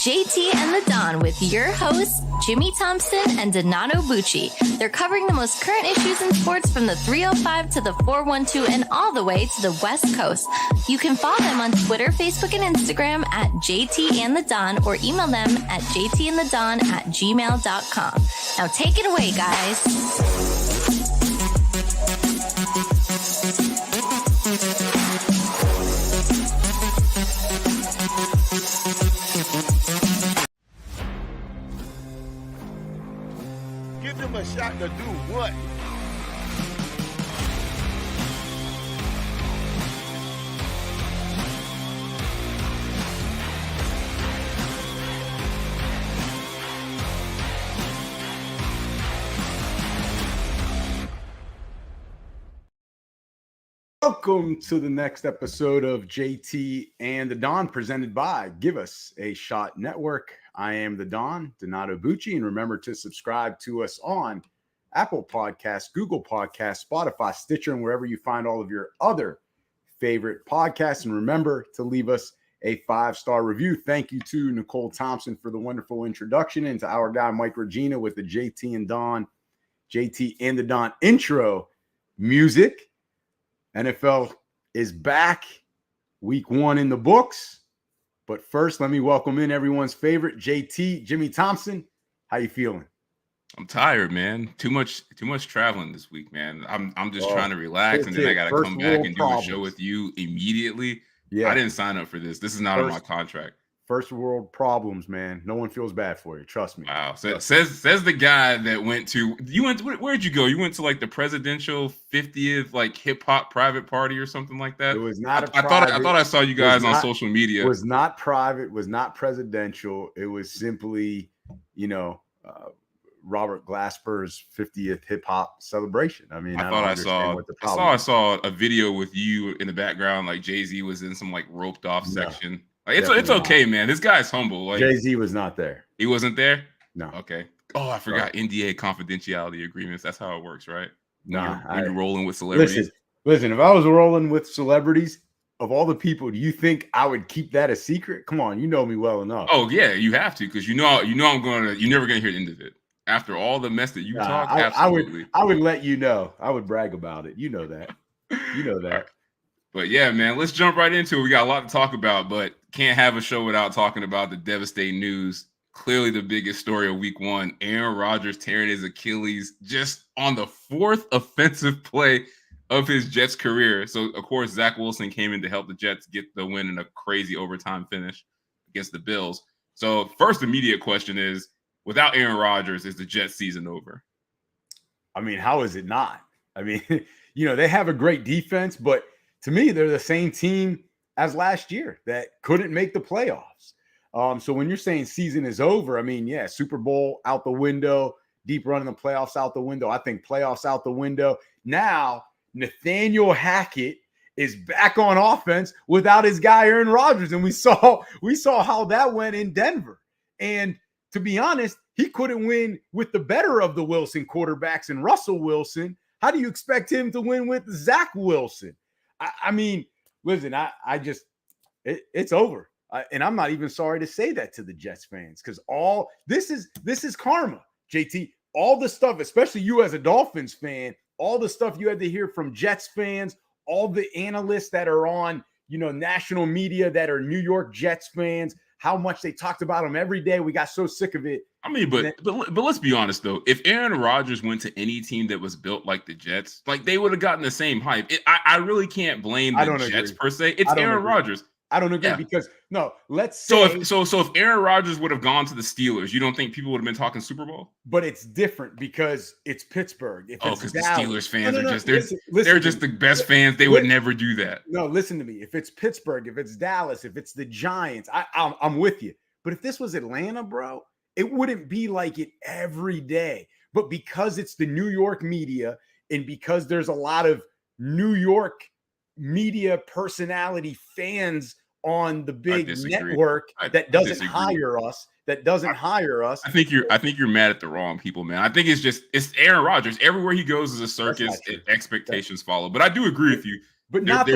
JT and the Don with your hosts, Jimmy Thompson and Donato Bucci. They're covering the most current issues in sports from the 305 to the 412 and all the way to the West Coast. You can follow them on Twitter, Facebook, and Instagram at JT and the Don or email them at jtandthedon@gmail.com. Now take it away, guys. Give them a shot to do what? Welcome to the next episode of JT and the Don, presented by Give Us a Shot Network. I am the Don, Donato Bucci, and remember to subscribe to us on Apple Podcasts, Google Podcasts, Spotify, Stitcher, and wherever you find all of your other favorite podcasts. And remember to leave us a 5-star review. Thank you to Nicole Thompson for the wonderful introduction, and to our guy Mike Regina with the JT and the Don intro music. NFL is back, week 1 in the books. But first, let me welcome in everyone's favorite, JT, Jimmy Thompson. How you feeling? I'm tired, man. Too much traveling this week, man. I'm just trying to relax, and then I got to come back and do a show with you immediately. Yeah, I didn't sign up for this. This is not on my contract. First world problems, man. No one feels bad for you. Trust me. Wow. Says the guy that where'd you go? You went to like the presidential 50th like hip hop private party or something like that. It was not I thought I saw you guys on social media. It was not private, was not presidential. It was simply, Robert Glasper's 50th hip hop celebration. I mean, I saw a video with you in the background, like Jay-Z was in some like roped off section. Like, it's okay, man. This guy's humble. Like, Jay-Z was not there. He wasn't there? No. Okay. Oh, I forgot. NDA confidentiality agreements. That's how it works, right? Nah. When you're rolling with celebrities. Listen, if I was rolling with celebrities, of all the people, do you think I would keep that a secret? Come on, you know me well enough. Oh, yeah, you have to, because you're never gonna hear the end of it. After all the mess that you talk, absolutely. I would let you know. I would brag about it. You know that. Right. But yeah, man, let's jump right into it. We got a lot to talk about, but can't have a show without talking about the devastating news. Clearly the biggest story of week 1, Aaron Rodgers tearing his Achilles just on the 4th offensive play of his Jets career. So, of course, Zach Wilson came in to help the Jets get the win in a crazy overtime finish against the Bills. So, first immediate question is, without Aaron Rodgers, is the Jets season over? I mean, how is it not? I mean, they have a great defense, but to me, they're the same team as last year that couldn't make the playoffs. So when you're saying season is over, I mean, yeah, Super Bowl out the window, deep run in the playoffs out the window. I think playoffs out the window. Now, Nathaniel Hackett is back on offense without his guy Aaron Rodgers, and we saw how that went in Denver. And to be honest, he couldn't win with the better of the Wilson quarterbacks and Russell Wilson. How do you expect him to win with Zach Wilson? I mean, listen, it's over. And I'm not even sorry to say that to the Jets fans, because all this is karma, JT. All the stuff, especially you as a Dolphins fan, all the stuff you had to hear from Jets fans, all the analysts that are on, national media that are New York Jets fans, how much they talked about them every day. We got so sick of it. I mean, but let's be honest, though. If Aaron Rodgers went to any team that was built like the Jets, like they would have gotten the same hype. I really can't blame the Jets per se. It's Aaron Rodgers. I don't agree because let's say so if Aaron Rodgers would have gone to the Steelers, you don't think people would have been talking Super Bowl? But it's different because it's Pittsburgh. Because the Steelers fans are just they're just the best fans. They would never do that. No, listen to me. If it's Pittsburgh, if it's Dallas, if it's the Giants, I'm with you. But if this was Atlanta, bro, it wouldn't be like it every day. But because it's the New York media, and because there's a lot of New York media personality fans on the big network that doesn't hire us. I think you're mad at the wrong people, man. I think it's Aaron Rodgers. Everywhere he goes is a circus. Expectations follow. But I do agree with you. But not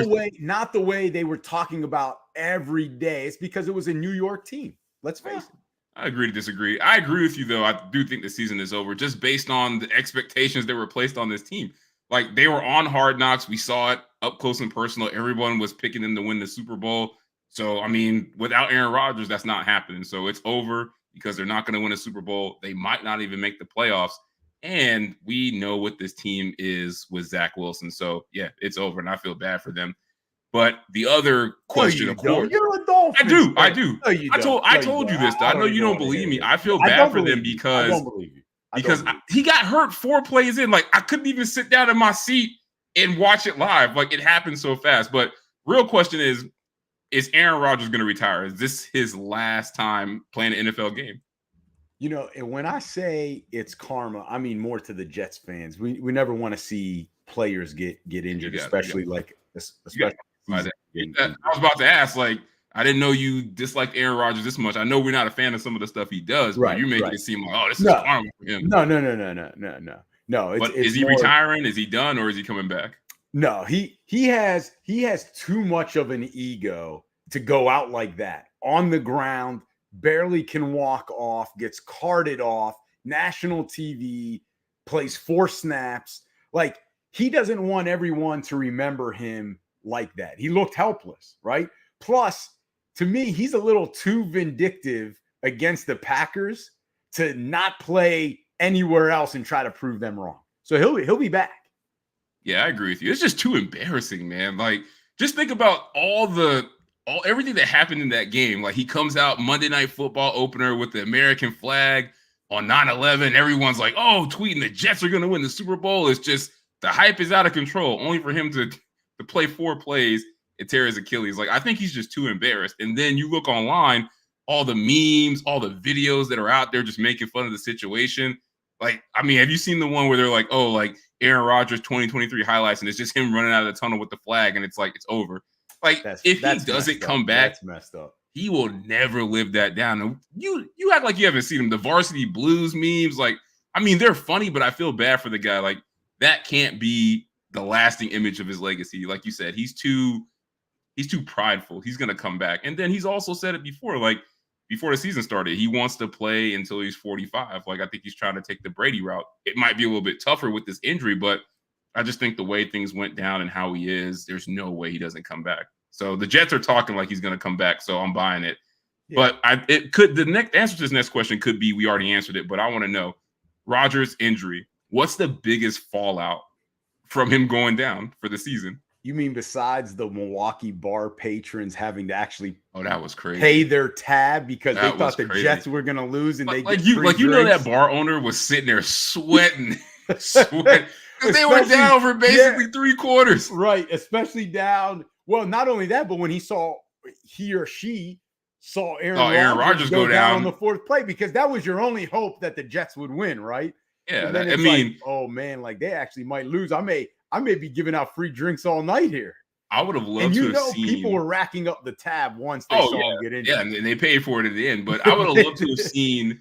the way they were talking about every day. It's because it was a New York team. Let's face it. I agree to disagree. I agree with you, though. I do think the season is over just based on the expectations that were placed on this team. Like, they were on Hard Knocks. We saw it up close and personal. Everyone was picking them to win the Super Bowl. So, I mean, without Aaron Rodgers, that's not happening. So it's over because they're not going to win a Super Bowl. They might not even make the playoffs. And we know what this team is with Zach Wilson. So, yeah, it's over, and I feel bad for them. But the other question, of course, you're a Dolphins. I do. No, you don't. I told you this. I know you don't believe me. I feel bad for them because I don't believe you. He got hurt 4 plays in. Like, I couldn't even sit down in my seat and watch it live. Like, it happened so fast. But real question is Aaron Rodgers going to retire? Is this his last time playing an NFL game? You know, and when I say it's karma, I mean more to the Jets fans. We never want to see players get injured, especially. I was about to ask, like, I didn't know you disliked Aaron Rodgers this much. I know we're not a fan of some of the stuff he does, but you're making it seem like, oh, this is karma for him. No. But is he retiring? Is he done, or is he coming back? No, he has too much of an ego to go out like that on the ground, barely can walk off, gets carted off, national TV, plays 4 snaps. Like, he doesn't want everyone to remember him like that. He looked helpless, right? Plus, to me, he's a little too vindictive against the Packers to not play anywhere else and try to prove them wrong. So he'll be back. Yeah, I agree with you. It's just too embarrassing, man. Like, just think about everything that happened in that game. Like, he comes out Monday Night Football opener with the American flag on 9/11. Everyone's like, oh, tweeting the Jets are going to win the Super Bowl. It's just the hype is out of control, only for him to play 4 plays and tear his Achilles. Like, I think he's just too embarrassed. And then you look online, all the memes, all the videos that are out there just making fun of the situation. Like, I mean, have you seen the one where they're like, oh, like Aaron Rodgers 2023 highlights, and it's just him running out of the tunnel with the flag, and it's like, it's over. Like, if he doesn't come back, that's messed up. He will never live that down. And you act like you haven't seen him. The Varsity Blues memes, like, I mean, they're funny, but I feel bad for the guy. Like, that can't be the lasting image of his legacy. Like you said, he's too prideful. He's going to come back. And then he's also said it before, like, before the season started, he wants to play until he's 45. Like, I think he's trying to take the Brady route. It might be a little bit tougher with this injury, but I just think the way things went down and how he is, there's no way he doesn't come back. So the Jets are talking like he's going to come back, so I'm buying it. Yeah. But the next answer to this next question could be, we already answered it, but I want to know, Rodgers' injury, what's the biggest fallout from him going down for the season? You mean besides the Milwaukee bar patrons having to actually that was crazy, pay their tab because they thought the Jets were going to lose, and you know that bar owner was sitting there sweating, because they were down for basically 3 quarters, right? Especially down. Well, not only that, but when he or she saw Aaron Rodgers go down on the 4th play, because that was your only hope that the Jets would win, right? Yeah, I mean, like, oh man, like they actually might lose. I may be giving out free drinks all night here. I would have loved to have seen. People were racking up the tab once they saw him get injured. Yeah, and they paid for it at the end. But I would have loved to have seen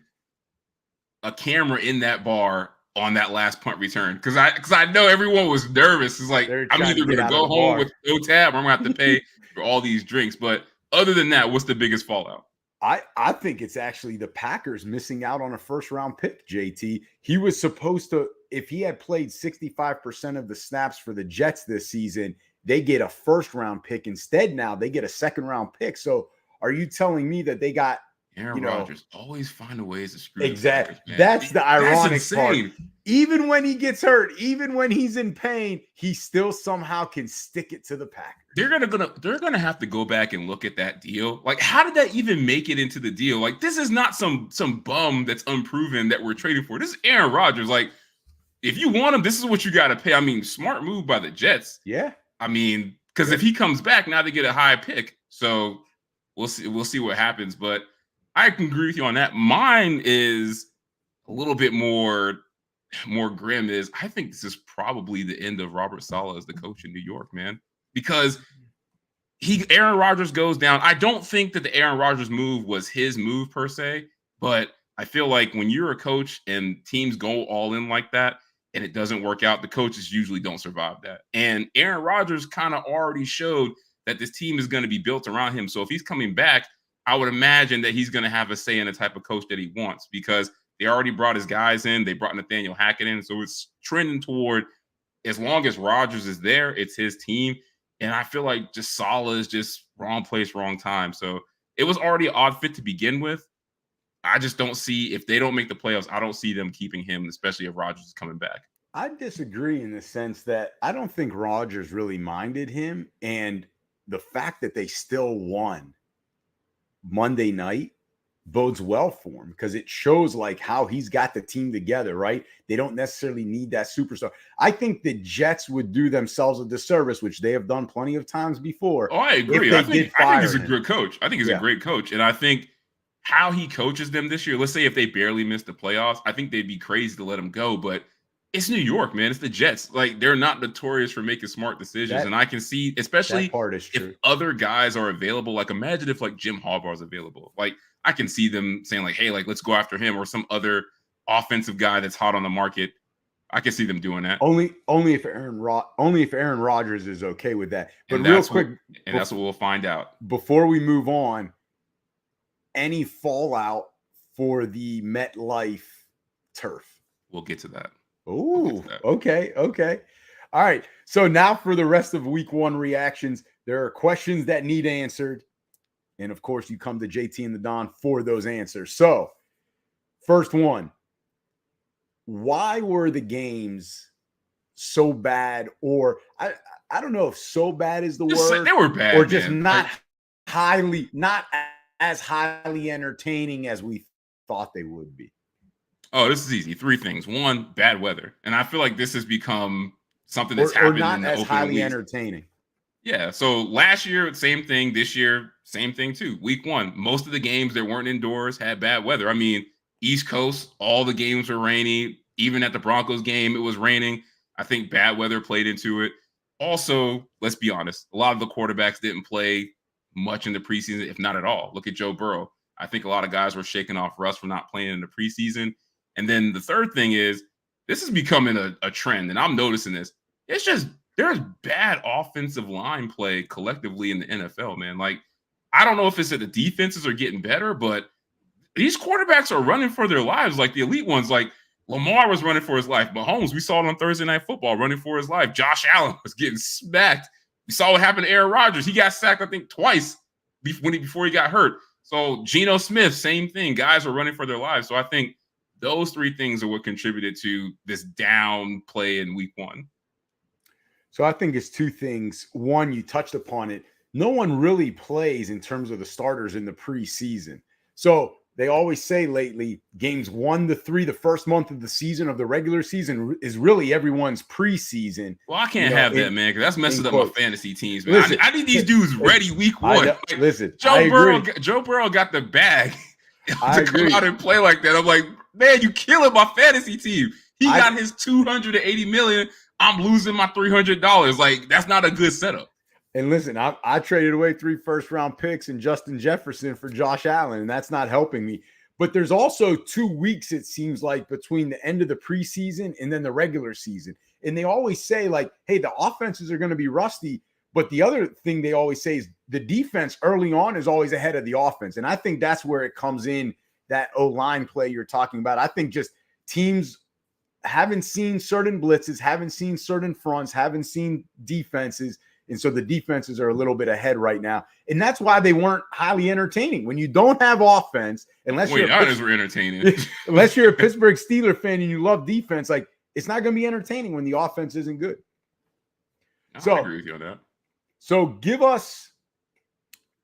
a camera in that bar on that last punt return, because I know everyone was nervous. It's like, I'm either going to go home with no tab, or I'm going to have to pay for all these drinks. But other than that, what's the biggest fallout? I think it's actually the Packers missing out on a 1st-round pick, JT. He was supposed to, if he had played 65% of the snaps for the Jets this season, they get a 1st-round pick. Instead, now they get a 2nd-round pick. So are you telling me that they got Aaron Rodgers always find a ways to screw exactly? That's the ironic part. Even when he gets hurt, even when he's in pain, he still somehow can stick it to the Packers. They're gonna have to go back and look at that deal. Like, how did that even make it into the deal? Like, this is not some bum that's unproven that we're trading for. This is Aaron Rodgers. Like, if you want him, this is what you got to pay. I mean, smart move by the Jets. Yeah. I mean, because if he comes back, now they get a high pick. So we'll see what happens. But I can agree with you on that. Mine is a little bit more grim. Is I think this is probably the end of Robert Saleh as the coach in New York, man. Because Aaron Rodgers goes down. I don't think that the Aaron Rodgers move was his move per se, but I feel like when you're a coach and teams go all in like that and it doesn't work out, the coaches usually don't survive that. And Aaron Rodgers kind of already showed that this team is going to be built around him. So if he's coming back, I would imagine that he's going to have a say in the type of coach that he wants because they already brought his guys in. They brought Nathaniel Hackett in. So it's trending toward as long as Rodgers is there, it's his team. And I feel like just Saleh is just wrong place, wrong time. So it was already an odd fit to begin with. I just don't see, if they don't make the playoffs, I don't see them keeping him, especially if Rodgers is coming back. I disagree in the sense that I don't think Rodgers really minded him. And the fact that they still won Monday night bodes well for him because it shows like how he's got the team together, right? They don't necessarily need that superstar. I think the Jets would do themselves a disservice, which they have done plenty of times before. Oh, I agree. I think he's a good coach. I think he's a great coach. And I think how he coaches them this year, let's say if they barely miss the playoffs, I think they'd be crazy to let him go. But it's New York, man. It's the Jets. Like, they're not notorious for making smart decisions. And I can see, especially if other guys are available, like imagine if like Jim Harbaugh is available. Like, I can see them saying like, hey, like, let's go after him or some other offensive guy that's hot on the market. I can see them doing that. Only if Aaron Rodgers is okay with that. But real quick, that's what we'll find out. Before we move on, any fallout for the MetLife turf? We'll get to that. Oh, okay. All right. So now for the rest of week 1 reactions, there are questions that need answered. And of course, you come to JT and the Don for those answers. So, first one, why were the games so bad? Or I don't know if so bad is the word. They were bad, or just not as highly entertaining as we thought they would be. Oh, this is easy. 3 things. 1, bad weather. And I feel like this has become something that's happened not in the as open highly weeks. Entertaining. Yeah. So last year, same thing. This year, same thing too. Week 1, most of the games that weren't indoors had bad weather. I mean, East Coast, all the games were rainy. Even at the Broncos game, it was raining. I think bad weather played into it. Also, let's be honest, a lot of the quarterbacks didn't play much in the preseason, if not at all. Look at Joe Burrow. I think a lot of guys were shaking off rust for not playing in the preseason. And then the third thing is, this is becoming a trend, and I'm noticing this. It's just there's bad offensive line play collectively in the NFL, man. Like, I don't know if it's that the defenses are getting better, but these quarterbacks are running for their lives. Like the elite ones, like Lamar was running for his life. Mahomes, we saw it on Thursday Night Football, running for his life. Josh Allen was getting smacked. We saw what happened to Aaron Rodgers. He got sacked, I think, twice before he got hurt. So Geno Smith, same thing. Guys are running for their lives. So I think those 3 things are what contributed to this down play in week 1. So I think it's 2 things. 1, you touched upon it. No one really plays in terms of the starters in the preseason. So they always say lately, games 1 to 3, the first month of the season of the regular season is really everyone's preseason. Well, I can't have that, man, because that's messing up my fantasy teams, man. Listen, I need these dudes ready week 1. Joe Burrow got the bag to come out and play like that. I'm like, man, you killing my fantasy team. He got his $280 million. I'm losing my $300. Like, that's not a good setup. And listen, I traded away 3 first-round picks and Justin Jefferson for Josh Allen, and that's not helping me. But there's also 2 weeks, it seems like, between the end of the preseason and then the regular season. And they always say, like, hey, the offenses are going to be rusty. But the other thing they always say is the defense early on is always ahead of the offense. And I think that's where it comes in, that O-line play you're talking about. I think just teams haven't seen certain blitzes, haven't seen certain fronts, haven't seen defenses. And so the defenses are a little bit ahead right now. And that's why they weren't highly entertaining. When you don't have offense, unless you're entertaining. Unless you're a Pittsburgh Steelers fan and you love defense, like, it's not going to be entertaining when the offense isn't good. I agree with you on that. So give us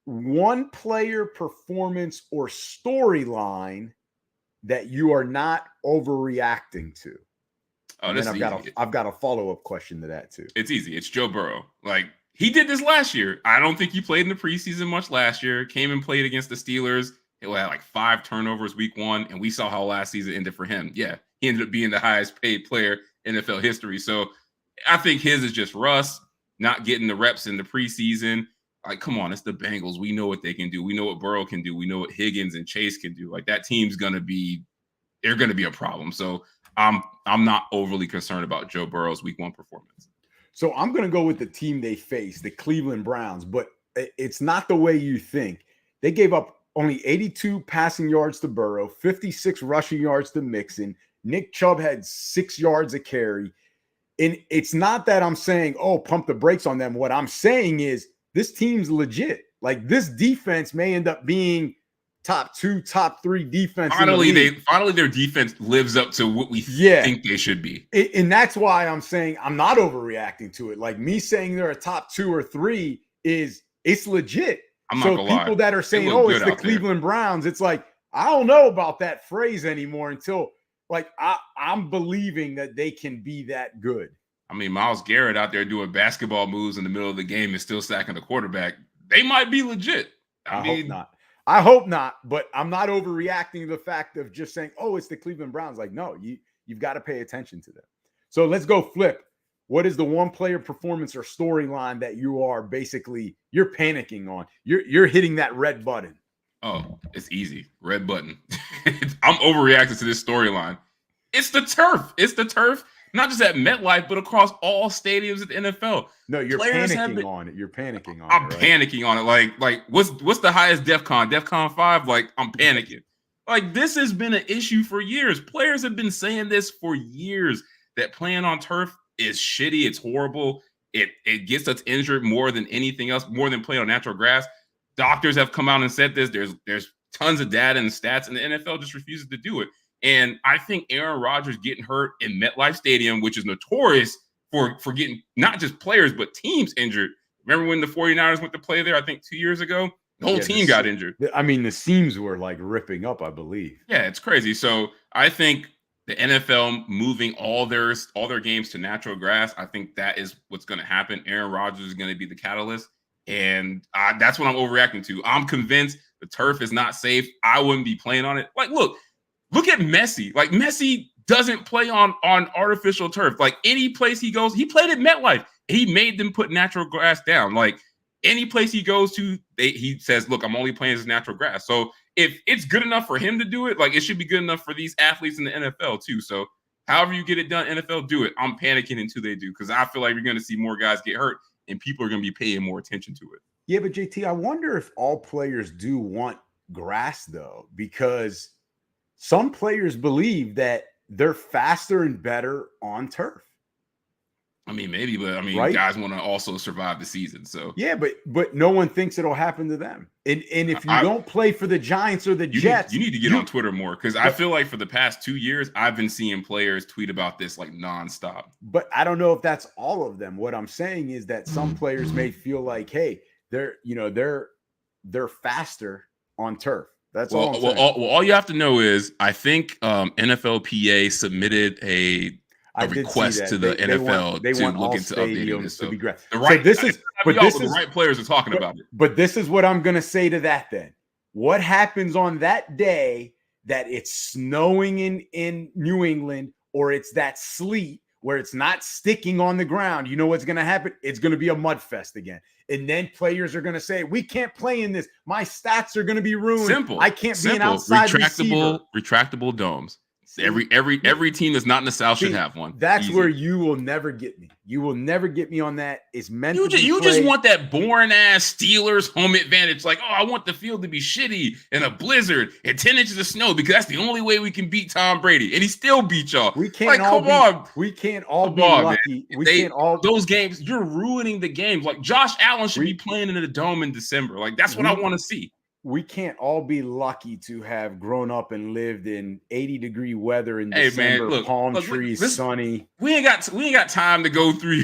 1 player performance or storyline that you are not overreacting to. Oh, this I've got a follow-up question to that too. It's easy. It's Joe Burrow. Like, he did this last year. I don't think he played in the preseason much last year. Came and played against the Steelers. He had like 5 turnovers week 1, and we saw how last season ended for him. Yeah, he ended up being the highest paid player in NFL history. So I think his is just rust, not getting the reps in the preseason. Like, come on, it's the Bengals. We know what they can do. We know what Burrow can do. We know what Higgins and Chase can do. Like, that team's they're going to be a problem. So I'm not overly concerned about Joe Burrow's week 1 performance. So I'm going to go with the team they faced, the Cleveland Browns, but it's not the way you think. They gave up only 82 passing yards to Burrow, 56 rushing yards to Mixon. Nick Chubb had 6 yards a carry. And it's not that I'm saying, oh, pump the brakes on them. What I'm saying is this team's legit. Like, this defense may end up being top 2, top 3 defense. Finally, their defense lives up to what we think they should be. And that's why I'm saying I'm not overreacting to it. Like, me saying they're a top 2 or 3 it's legit. I'm not so people that are saying, oh, it's the Cleveland Browns, it's like, I don't know about that phrase anymore until like I'm believing that they can be that good. I mean, Myles Garrett out there doing basketball moves in the middle of the game and still sacking the quarterback. They might be legit. I hope not. I hope not, but I'm not overreacting to the fact of just saying, oh, it's the Cleveland Browns. Like, no, you've got to pay attention to them. So let's go flip. What is the one player performance or storyline that you're panicking on? You're hitting that red button. Oh, it's easy. Red button. I'm overreacting to this storyline. It's the turf. It's the turf, not just at MetLife, but across all stadiums at the NFL. No, you're panicking on it. You're panicking on it. I'm panicking on it. Like what's the highest DEFCON? DEFCON 5? Like, I'm panicking. Like, this has been an issue for years. Players have been saying this for years, that playing on turf is shitty. It's horrible. It gets us injured more than anything else, more than playing on natural grass. Doctors have come out and said this. There's tons of data and stats, and the NFL just refuses to do it. And I think Aaron Rodgers getting hurt in MetLife Stadium, which is notorious for getting not just players, but teams injured. Remember when the 49ers went to play there, I think 2 years ago? The whole team got injured. I mean, the seams were like ripping up, I believe. Yeah, it's crazy. So I think the NFL moving all their games to natural grass, I think that is what's going to happen. Aaron Rodgers is going to be the catalyst. And that's what I'm overreacting to. I'm convinced the turf is not safe. I wouldn't be playing on it. Like, look at Messi. Like, Messi doesn't play on artificial turf. Like, any place he goes, he played at MetLife. He made them put natural grass down. Like, any place he goes to, he says, look, I'm only playing this natural grass. So if it's good enough for him to do it, like, it should be good enough for these athletes in the NFL too. So however you get it done, NFL, do it. I'm panicking until they do, because I feel like you're going to see more guys get hurt and people are going to be paying more attention to it. Yeah, but JT, I wonder if all players do want grass, though, because some players believe that they're faster and better on turf. I mean, maybe, but I mean, right? Guys want to also survive the season. So yeah, but no one thinks it'll happen to them. And if you don't play for the Giants or the Jets, you need to get on Twitter more, because I feel like for the past 2 years, I've been seeing players tweet about this like nonstop. But I don't know if that's all of them. What I'm saying is that some players may feel like, hey, they're faster on turf. That's all I'm saying. All you have to know is I think NFLPA submitted a request to the NFL to look into updating this. To be great. The right players are talking about it. But this is what I'm going to say to that then. What happens on that day that it's snowing in New England, or it's that sleet where it's not sticking on the ground? You know what's going to happen? It's going to be a mud fest again. And then players are going to say, we can't play in this. My stats are going to be ruined. Simple. I can't be an outside receiver. Retractable domes. Every team that's not in the South should have one. That's easy. Where you will never get me. You will never get me on that. It's meant to be you just want that boring ass Steelers home advantage. Like, oh, I want the field to be shitty and a blizzard and 10 inches of snow, because that's the only way we can beat Tom Brady. And he still beat y'all. We can't all be lucky. Those games, you're ruining the games. Like, Josh Allen should be playing in the dome in December. Like, that's what I want to see. We can't all be lucky to have grown up and lived in 80-degree weather in December, palm trees, sunny. We ain't got time to go through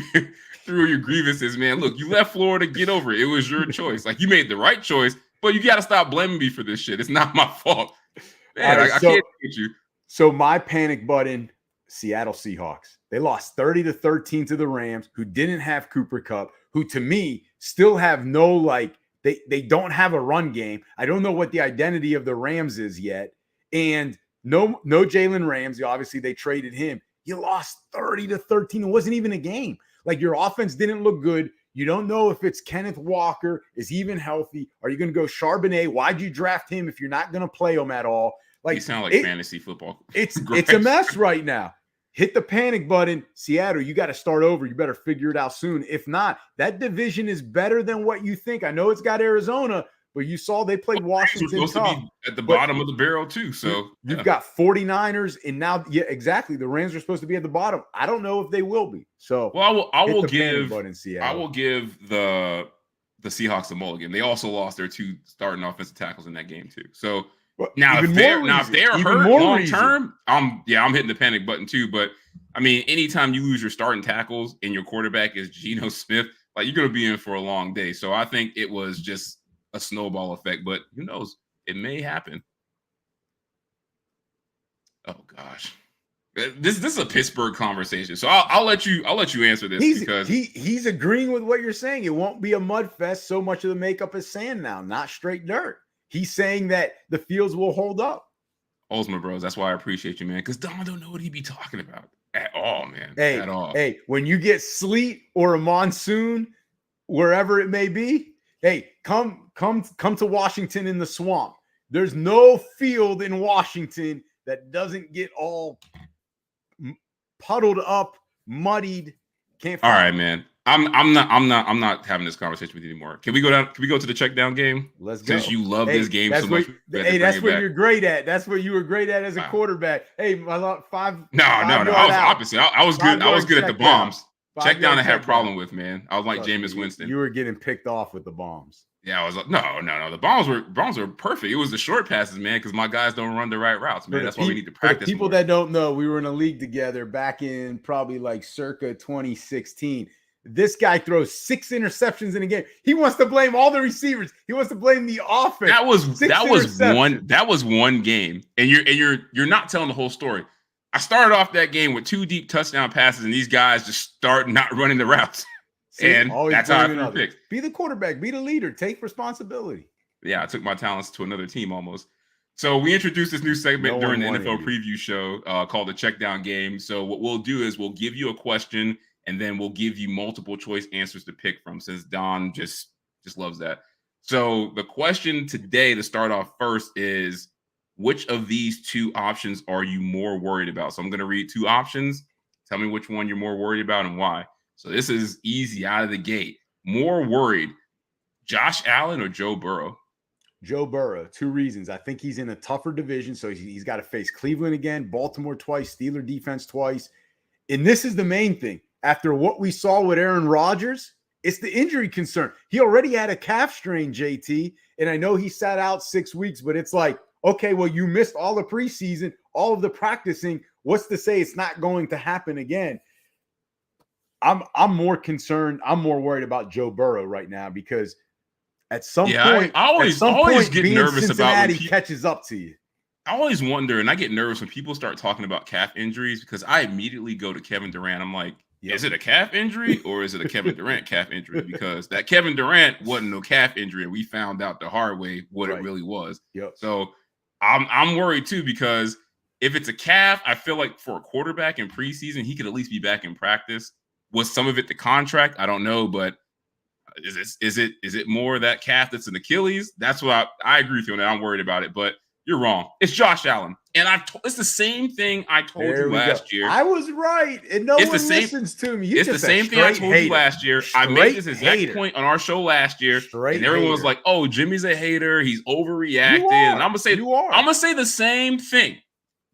your grievances, man. Look, you left Florida, get over it. It was your choice. Like, you made the right choice, but you got to stop blaming me for this shit. It's not my fault. Man, I can't get you. So my panic button, Seattle Seahawks. They lost 30-13 to the Rams, who didn't have Cooper Kupp, who to me still have no They don't have a run game. I don't know what the identity of the Rams is yet. And no Jalen Ramsey. Obviously, they traded him. You lost 30-13. It wasn't even a game. Like, your offense didn't look good. You don't know if it's Kenneth Walker. Is he even healthy? Are you going to go Charbonnet? Why'd you draft him if you're not going to play him at all? Like, you sound like fantasy football. It's a mess right now. Hit the panic button. Seattle, you got to start over. You better figure it out soon. If not, that division is better than what you think. I know it's got Arizona, but you saw they played We're Washington supposed tough. to be at the bottom of the barrel too. So you've got 49ers, and now, yeah, exactly. The Rams are supposed to be at the bottom. I don't know if they will be. So, well, I will give the Seahawks a mulligan. They also lost their 2 starting offensive tackles in that game too. So now if they're hurt long term, I'm hitting the panic button too. But I mean, anytime you lose your starting tackles and your quarterback is Geno Smith, like, you're going to be in for a long day. So I think it was just a snowball effect, but who knows? It may happen. Oh gosh, this is a Pittsburgh conversation. So I'll let you answer this because he's agreeing with what you're saying. It won't be a mud fest. So much of the makeup is sand now, not straight dirt. He's saying that the fields will hold up. Osma Bros, that's why I appreciate you, man. Because Don don't know what he be talking about at all, man. At all. Hey, when you get sleet or a monsoon, wherever it may be, hey, come to Washington in the swamp. There's no field in Washington that doesn't get all puddled up, muddied. Can't. All right, man. I'm not having this conversation with you anymore. Can we go to the check down game? Let's go. Since you love this game so much. That's what you're great at. That's what you were great at as a quarterback. Hey, my 5. No. I was opposite. I was good. I was good at the bombs. Check down I had a problem with, man. I was like Jameis Winston. You were getting picked off with the bombs. Yeah, I was like, no. The bombs were perfect. It was the short passes, man, because my guys don't run the right routes, man. That's why we need to practice. For people that don't know, we were in a league together back in probably like circa 2016. This guy throws 6 interceptions in a game. He wants to blame all the receivers. He wants to blame the offense. That was one game, and you're not telling the whole story. I started off that game with 2 deep touchdown passes, and these guys just start not running the routes. See, and that's how I threw picks. Be the quarterback. Be the leader. Take responsibility. Yeah, I took my talents to another team almost. So we introduced this new segment during the NFL preview show called the Check Down Game. So what we'll do is we'll give you a question, and then we'll give you multiple choice answers to pick from, since Don just loves that. So the question today to start off first is, which of these 2 options are you more worried about? So I'm going to read 2 options. Tell me which one you're more worried about and why. So this is easy out of the gate. More worried, Josh Allen or Joe Burrow? Joe Burrow. 2 reasons. I think he's in a tougher division, so he's got to face Cleveland again, Baltimore twice, Steeler defense twice. And this is the main thing. After what we saw with Aaron Rodgers, it's the injury concern. He already had a calf strain, JT, and I know he sat out 6 weeks, but it's like, okay, well, you missed all the preseason, all of the practicing. What's to say it's not going to happen again? I'm more concerned. I'm more worried about Joe Burrow right now, because at some point, I always get nervous about when catches up to you. I always wonder, and I get nervous when people start talking about calf injuries, because I immediately go to Kevin Durant. I'm like, is it a calf injury or is it a Kevin Durant calf injury? Because that Kevin Durant wasn't no calf injury, and we found out the hard way what it really was. Yep. So I'm worried too, because if it's a calf, I feel like for a quarterback in preseason, he could at least be back in practice. Was some of it the contract? I don't know, but is it more that calf that's an Achilles? That's what I agree with you on that. I'm worried about it, but you're wrong. It's Josh Allen, and it's the same thing I told you last year. I was right, and no one listens to me. It's the same thing I told you last year. I made this exact point on our show last year, and everyone was like, "Oh, Jimmy's a hater. He's overreacted." And I'm gonna say the same thing.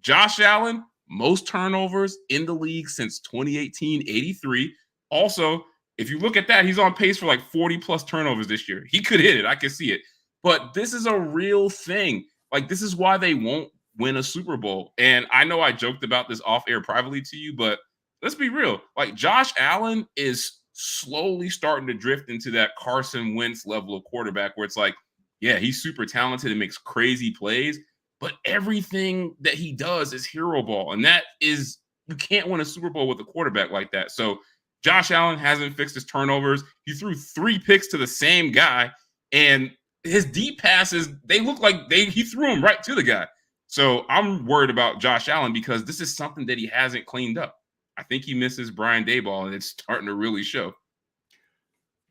Josh Allen, most turnovers in the league since 2018, 83. Also, if you look at that, he's on pace for like 40 plus turnovers this year. He could hit it. I can see it. But this is a real thing. Like, this is why they won't win a Super Bowl. And I know I joked about this off air privately to you, but let's be real. Like, Josh Allen is slowly starting to drift into that Carson Wentz level of quarterback where it's like, yeah, he's super talented and makes crazy plays, but everything that he does is hero ball. And that is, you can't win a Super Bowl with a quarterback like that. So Josh Allen hasn't fixed his turnovers. He threw 3 picks to the same guy, and his deep passes, they look like he threw them right to the guy. So I'm worried about Josh Allen because this is something that he hasn't cleaned up. I think he misses Brian Daboll, and it's starting to really show.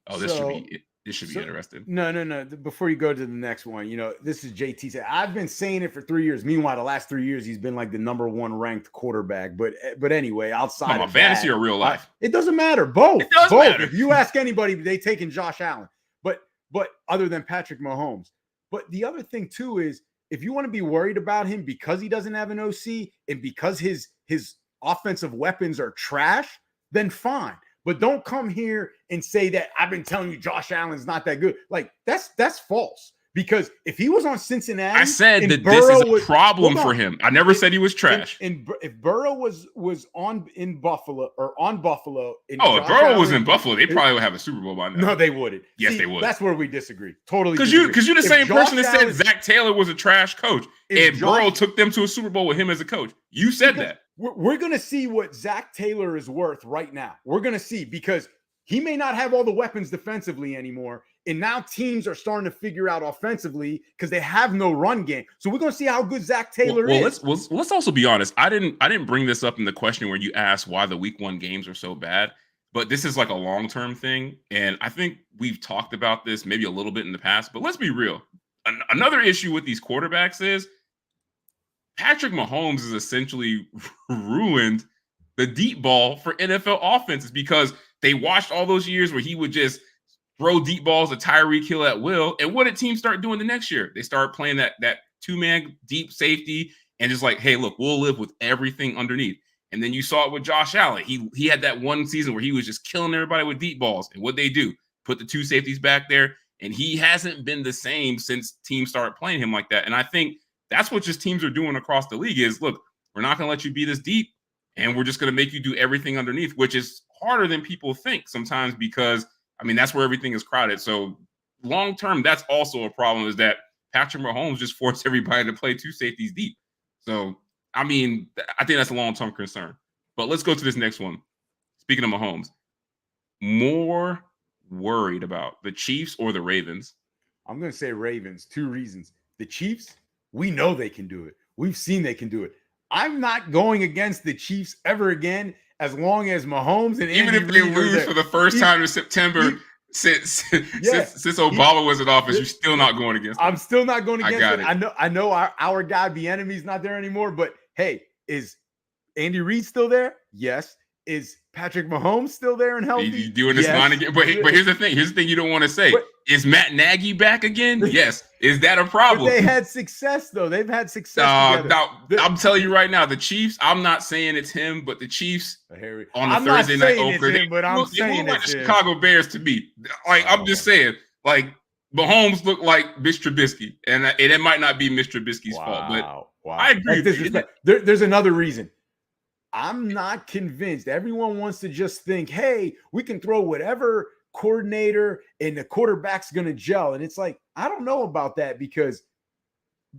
Oh, this should be interesting. No. Before you go to the next one, this is JT said, I've been saying it for 3 years. Meanwhile, the last 3 years, he's been like the number 1 ranked quarterback. But anyway, outside of fantasy or real life, it doesn't matter. Both. It does matter. If you ask anybody, they taking Josh Allen. But other than Patrick Mahomes, But the other thing too is if you want to be worried about him because he doesn't have an OC and because his offensive weapons are trash, then fine. But don't come here and say that I've been telling you Josh Allen's not that good. Like that's false. Because if he was on Cincinnati, I said that Burrow this is a problem for him. I never said he was trash. And if Burrow was in Buffalo or on Buffalo, if Burrow was in Buffalo, they probably would have a Super Bowl by now. No, they wouldn't. Yes, they would. That's where we disagree. Totally. Because you're the same person that said Zach Taylor was a trash coach, and Burrow took them to a Super Bowl with him as a coach. You said that. We're going to see what Zach Taylor is worth right now. We're going to see because he may not have all the weapons defensively anymore. And now teams are starting to figure out offensively because they have no run game. So we're going to see how good Zach Taylor is. Let's also be honest. I didn't bring this up in the question where you asked why the week 1 games are so bad, but this is like a long-term thing. And I think we've talked about this maybe a little bit in the past, but let's be real. Another issue with these quarterbacks is Patrick Mahomes has essentially ruined the deep ball for NFL offenses because they watched all those years where he would just throw deep balls to Tyreek Hill at will. And what did teams start doing the next year? They start playing that two-man deep safety and just like, hey, look, we'll live with everything underneath. And then you saw it with Josh Allen. He had that one season where he was just killing everybody with deep balls. And what they do, put the two safeties back there. And he hasn't been the same since teams started playing him like that. And I think that's what just teams are doing across the league is, look, we're not going to let you be this deep. And we're just going to make you do everything underneath, which is harder than people think sometimes because that's where everything is crowded. So long-term, that's also a problem is that Patrick Mahomes just forced everybody to play two safeties deep. So, I think that's a long-term concern. But let's go to this next one. Speaking of Mahomes, more worried about the Chiefs or the Ravens? I'm going to say Ravens. 2 reasons. The Chiefs, we know they can do it. We've seen they can do it. I'm not going against the Chiefs ever again as long as Mahomes and even if they lose for the first time in September since Obama was in office, you're still not going against them. I'm still not going against it. I know our guy Bieniemy's not there anymore, but hey, is Andy Reid still there? Yes. Is Patrick Mahomes still there and healthy? You doing this line again? But here's the thing. Here's the thing you don't want to say. Is Matt Nagy back again? Yes. Is that a problem? They had success, though. They've had success together. I'm telling you right now, the Chiefs, I'm not saying it's him, but the Chiefs on the Thursday night opener, but I'm saying like the Chicago Bears to me. Like, I'm just saying, like, Mahomes looked like Mitch Trubisky, and it might not be Mitch Trubisky's fault, but I agree with you. There's another reason. I'm not convinced. Everyone wants to just think, hey, we can throw whatever coordinator and the quarterback's going to gel. And it's like, I don't know about that because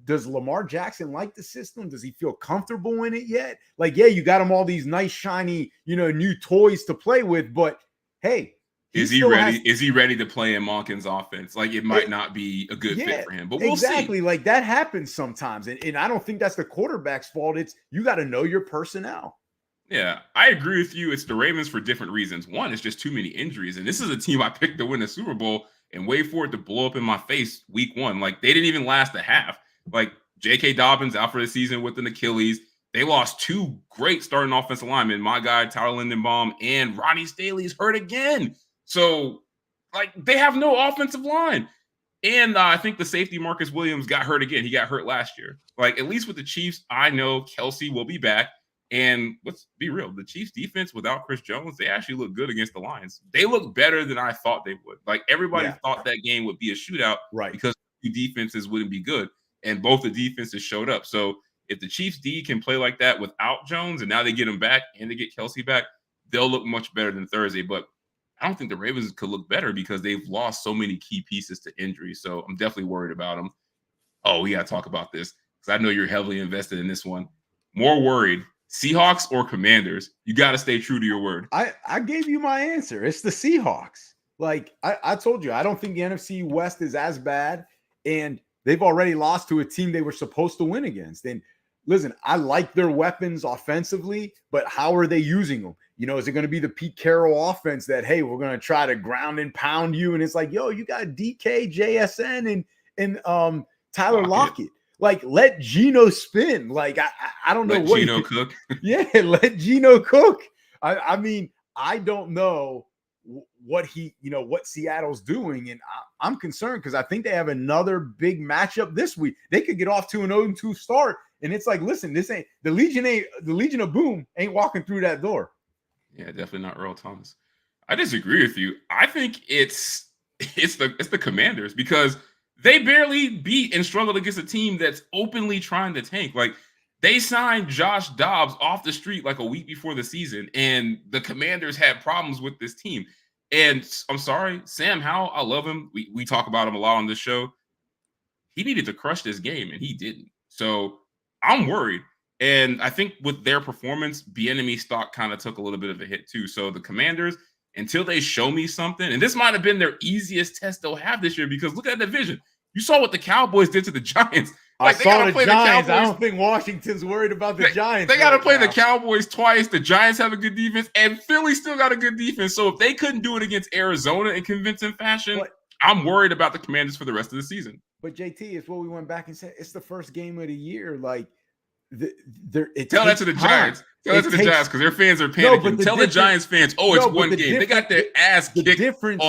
does Lamar Jackson like the system? Does he feel comfortable in it yet? Like, yeah, you got him all these nice, shiny, new toys to play with, but hey, is he ready? Is he ready to play in Monken's offense? Like, it might not be a good fit for him, but we'll see. Like, that happens sometimes. And I don't think that's the quarterback's fault. It's you got to know your personnel. Yeah, I agree with you. It's the Ravens for different reasons. One, it's just too many injuries. And this is a team I picked to win the Super Bowl and wait for it to blow up in my face week 1. Like, they didn't even last a half. Like, J.K. Dobbins out for the season with an Achilles. They lost 2 great starting offensive linemen. My guy, Tyler Lindenbaum, and Ronnie Staley's hurt again. So, like, they have no offensive line. And I think the safety Marcus Williams got hurt again. He got hurt last year. Like, at least with the Chiefs, I know Kelsey will be back. And let's be real, the Chiefs defense without Chris Jones, they actually look good against the Lions. They look better than I thought they would. Like, everybody thought that game would be a shootout because the defenses wouldn't be good. And both the defenses showed up. So if the Chiefs D can play like that without Jones and now they get him back and they get Kelsey back, they'll look much better than Thursday. But I don't think the Ravens could look better because they've lost so many key pieces to injury. So I'm definitely worried about them. Oh, we got to talk about this because I know you're heavily invested in this one. More worried. Seahawks or Commanders? You got to stay true to your word. I gave you my answer. It's the Seahawks. Like, I told you, I don't think the NFC West is as bad, and they've already lost to a team they were supposed to win against. And listen, I like their weapons offensively, but how are they using them? Is it going to be the Pete Carroll offense that, hey, we're going to try to ground and pound you? And it's like, yo, you got DK, JSN, and Tyler Lockett. Like, let Geno spin. Like, I don't know what Geno cook. Yeah, let Geno cook. I mean, I don't know what Seattle's doing. And I'm concerned because I think they have another big matchup this week. They could get off to an 0-2 start. And it's like, listen, this ain't the Legion of Boom ain't walking through that door. Yeah, definitely not Earl Thomas. I disagree with you. I think it's the Commanders because they barely beat and struggled against a team that's openly trying to tank. Like, they signed Josh Dobbs off the street like a week before the season, and the Commanders had problems with this team. And I'm sorry, Sam Howell, I love him. We talk about him a lot on this show. He needed to crush this game, and he didn't. So I'm worried. And I think with their performance, Bieniemy stock kind of took a little bit of a hit too. So the Commanders, until they show me something, and this might have been their easiest test they'll have this year because look at the division. You saw what the Cowboys did to the Giants. Like, I saw the Giants. I don't think Washington's worried about the Giants. They got to play the Cowboys twice. The Giants have a good defense, and Philly still got a good defense. So if they couldn't do it against Arizona in convincing fashion, I'm worried about the Commanders for the rest of the season. But JT, it's what we went back and said. It's the first game of the year. Like, tell that to the Giants. Tell that to the Giants because their fans are panicking. Tell the Giants fans, it's one game. They got their ass kicked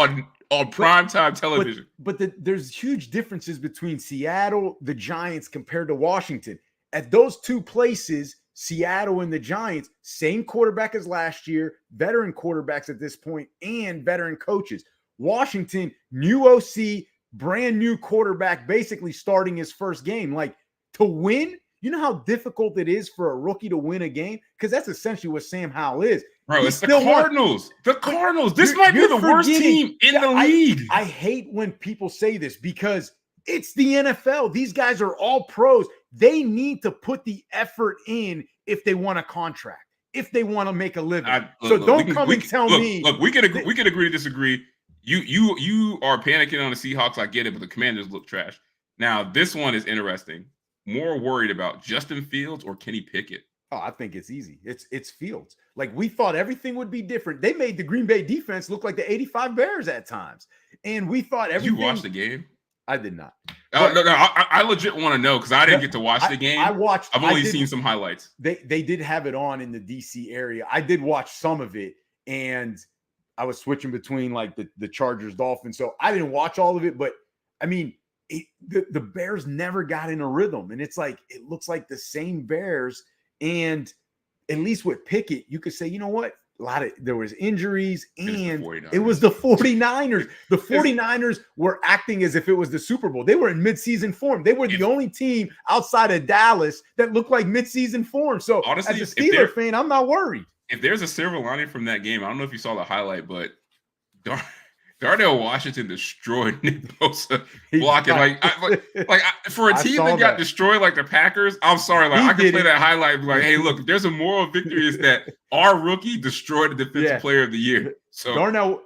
on primetime television. But there's huge differences between Seattle, the Giants, compared to Washington. At those two places, Seattle and the Giants, same quarterback as last year, veteran quarterbacks at this point, and veteran coaches. Washington, new OC, brand new quarterback, basically starting his first game. Like, to win, you know how difficult it is for a rookie to win a game? Because that's essentially what Sam Howell is. Bro, it's the Cardinals. The Cardinals. This might be the worst team in the league. I hate when people say this because it's the NFL. These guys are all pros. They need to put the effort in if they want a contract, if they want to make a living. Don't come and tell me. Look, we can agree to disagree. You are panicking on the Seahawks. I get it, but the Commanders look trash. Now, this one is interesting. More worried about Justin Fields or Kenny Pickett? Oh, I think it's easy. It's Fields. Like, we thought everything would be different. They made the Green Bay defense look like the 85 Bears at times. And we thought everything. Did you watch the game? I did not. No, I legit want to know because I didn't get to watch the game. I've only seen some highlights. They did have it on in the DC area. I did watch some of it, and I was switching between like the Chargers, Dolphins. So I didn't watch all of it, but I mean, the Bears never got in a rhythm. And it's like, it looks like the same Bears. And at least with Pickett, you could say, you know what? There was injuries, and it was the 49ers. The 49ers were acting as if it was the Super Bowl. They were in midseason form. They were the only team outside of Dallas that looked like midseason form. So honestly, as a Steelers fan, I'm not worried. If there's a silver lining from that game, I don't know if you saw the highlight, but Darnell Washington destroyed Nick Bosa blocking. For a team that got destroyed like the Packers, I'm sorry. Like, I could play that highlight and be like, hey, look, if there's a moral victory, is that our rookie destroyed the defensive player of the year. So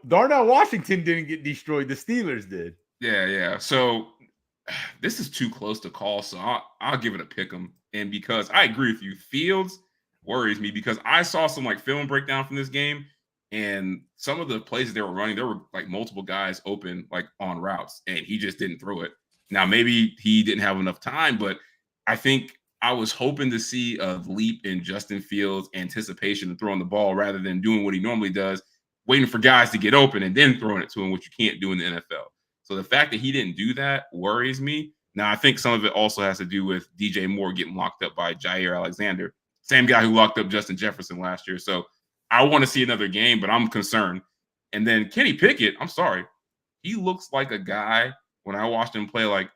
Darnell Washington didn't get destroyed. The Steelers did. Yeah. So this is too close to call. So I'll give it a pick 'em. And because I agree with you, Fields worries me because I saw some like film breakdown from this game. And some of the plays they were running, there were like multiple guys open, like on routes, and he just didn't throw it. Now, maybe he didn't have enough time, but I think I was hoping to see a leap in Justin Fields' anticipation of throwing the ball rather than doing what he normally does, waiting for guys to get open and then throwing it to him, which you can't do in the NFL. So the fact that he didn't do that worries me. Now, I think some of it also has to do with DJ Moore getting locked up by Jair Alexander, same guy who locked up Justin Jefferson last year. So I want to see another game, but I'm concerned. And then Kenny Pickett, I'm sorry. He looks like a guy when I watched him play like,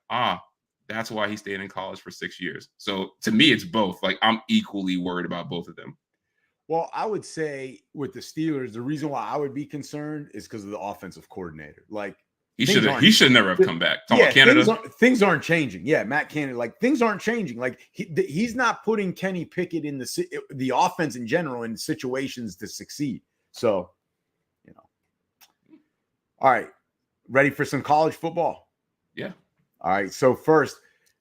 that's why he stayed in college for 6 years. So to me, it's both. Like, I'm equally worried about both of them. Well, I would say with the Steelers, the reason why I would be concerned is because of the offensive coordinator. Like, he should never have come back. Talking about Canada. Things aren't changing. Yeah, Matt Canada. Like, things aren't changing. Like, he's not putting Kenny Pickett in the offense in general in situations to succeed. So, all right, ready for some college football? Yeah. All right. So first,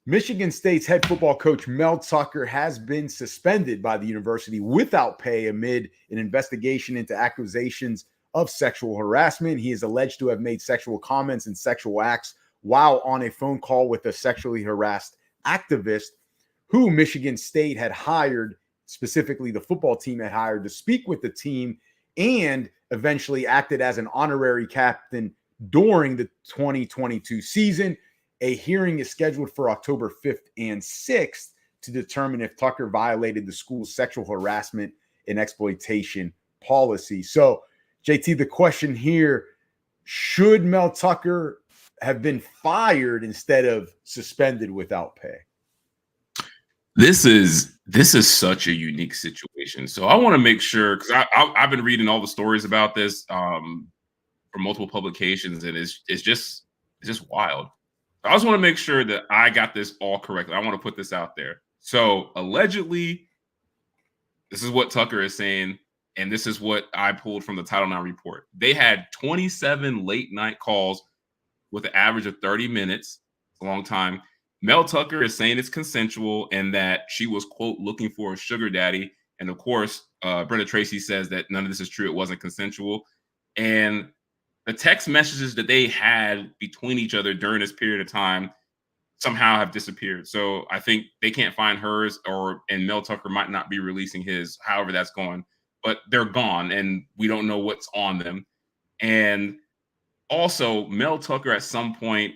Michigan State's head football coach Mel Tucker has been suspended by the university without pay amid an investigation into accusations of sexual harassment. He is alleged to have made sexual comments and sexual acts while on a phone call with a sexually harassed activist who Michigan State had hired, specifically the football team had hired to speak with the team and eventually acted as an honorary captain during the 2022 season. A hearing is scheduled for October 5th and 6th to determine if Tucker violated the school's sexual harassment and exploitation policy. So, JT, the question here, should Mel Tucker have been fired instead of suspended without pay? This is such a unique situation. So I want to make sure, because I've been reading all the stories about this from multiple publications, and it's just wild. I just want to make sure that I got this all correctly. I want to put this out there. So allegedly, this is what Tucker is saying, and this is what I pulled from the Title IX report. They had 27 late night calls with an average of 30 minutes. It's a long time. Mel Tucker is saying it's consensual and that she was, quote, looking for a sugar daddy. And of course, Brenda Tracy says that none of this is true. It wasn't consensual. And the text messages that they had between each other during this period of time somehow have disappeared. So I think they can't find hers, and Mel Tucker might not be releasing his, however that's going, but they're gone and we don't know what's on them. And also, Mel Tucker at some point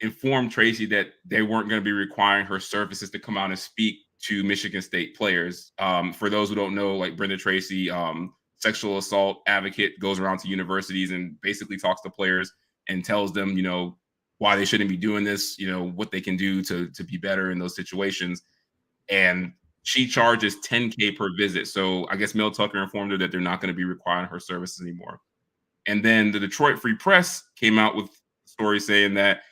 informed Tracy that they weren't going to be requiring her services to come out and speak to Michigan State players. For those who don't know, like Brenda Tracy, sexual assault advocate, goes around to universities and basically talks to players and tells them, why they shouldn't be doing this, what they can do to be better in those situations. And she charges $10K per visit. So I guess Mel Tucker informed her that they're not going to be requiring her services anymore. And then the Detroit Free Press came out with a story saying that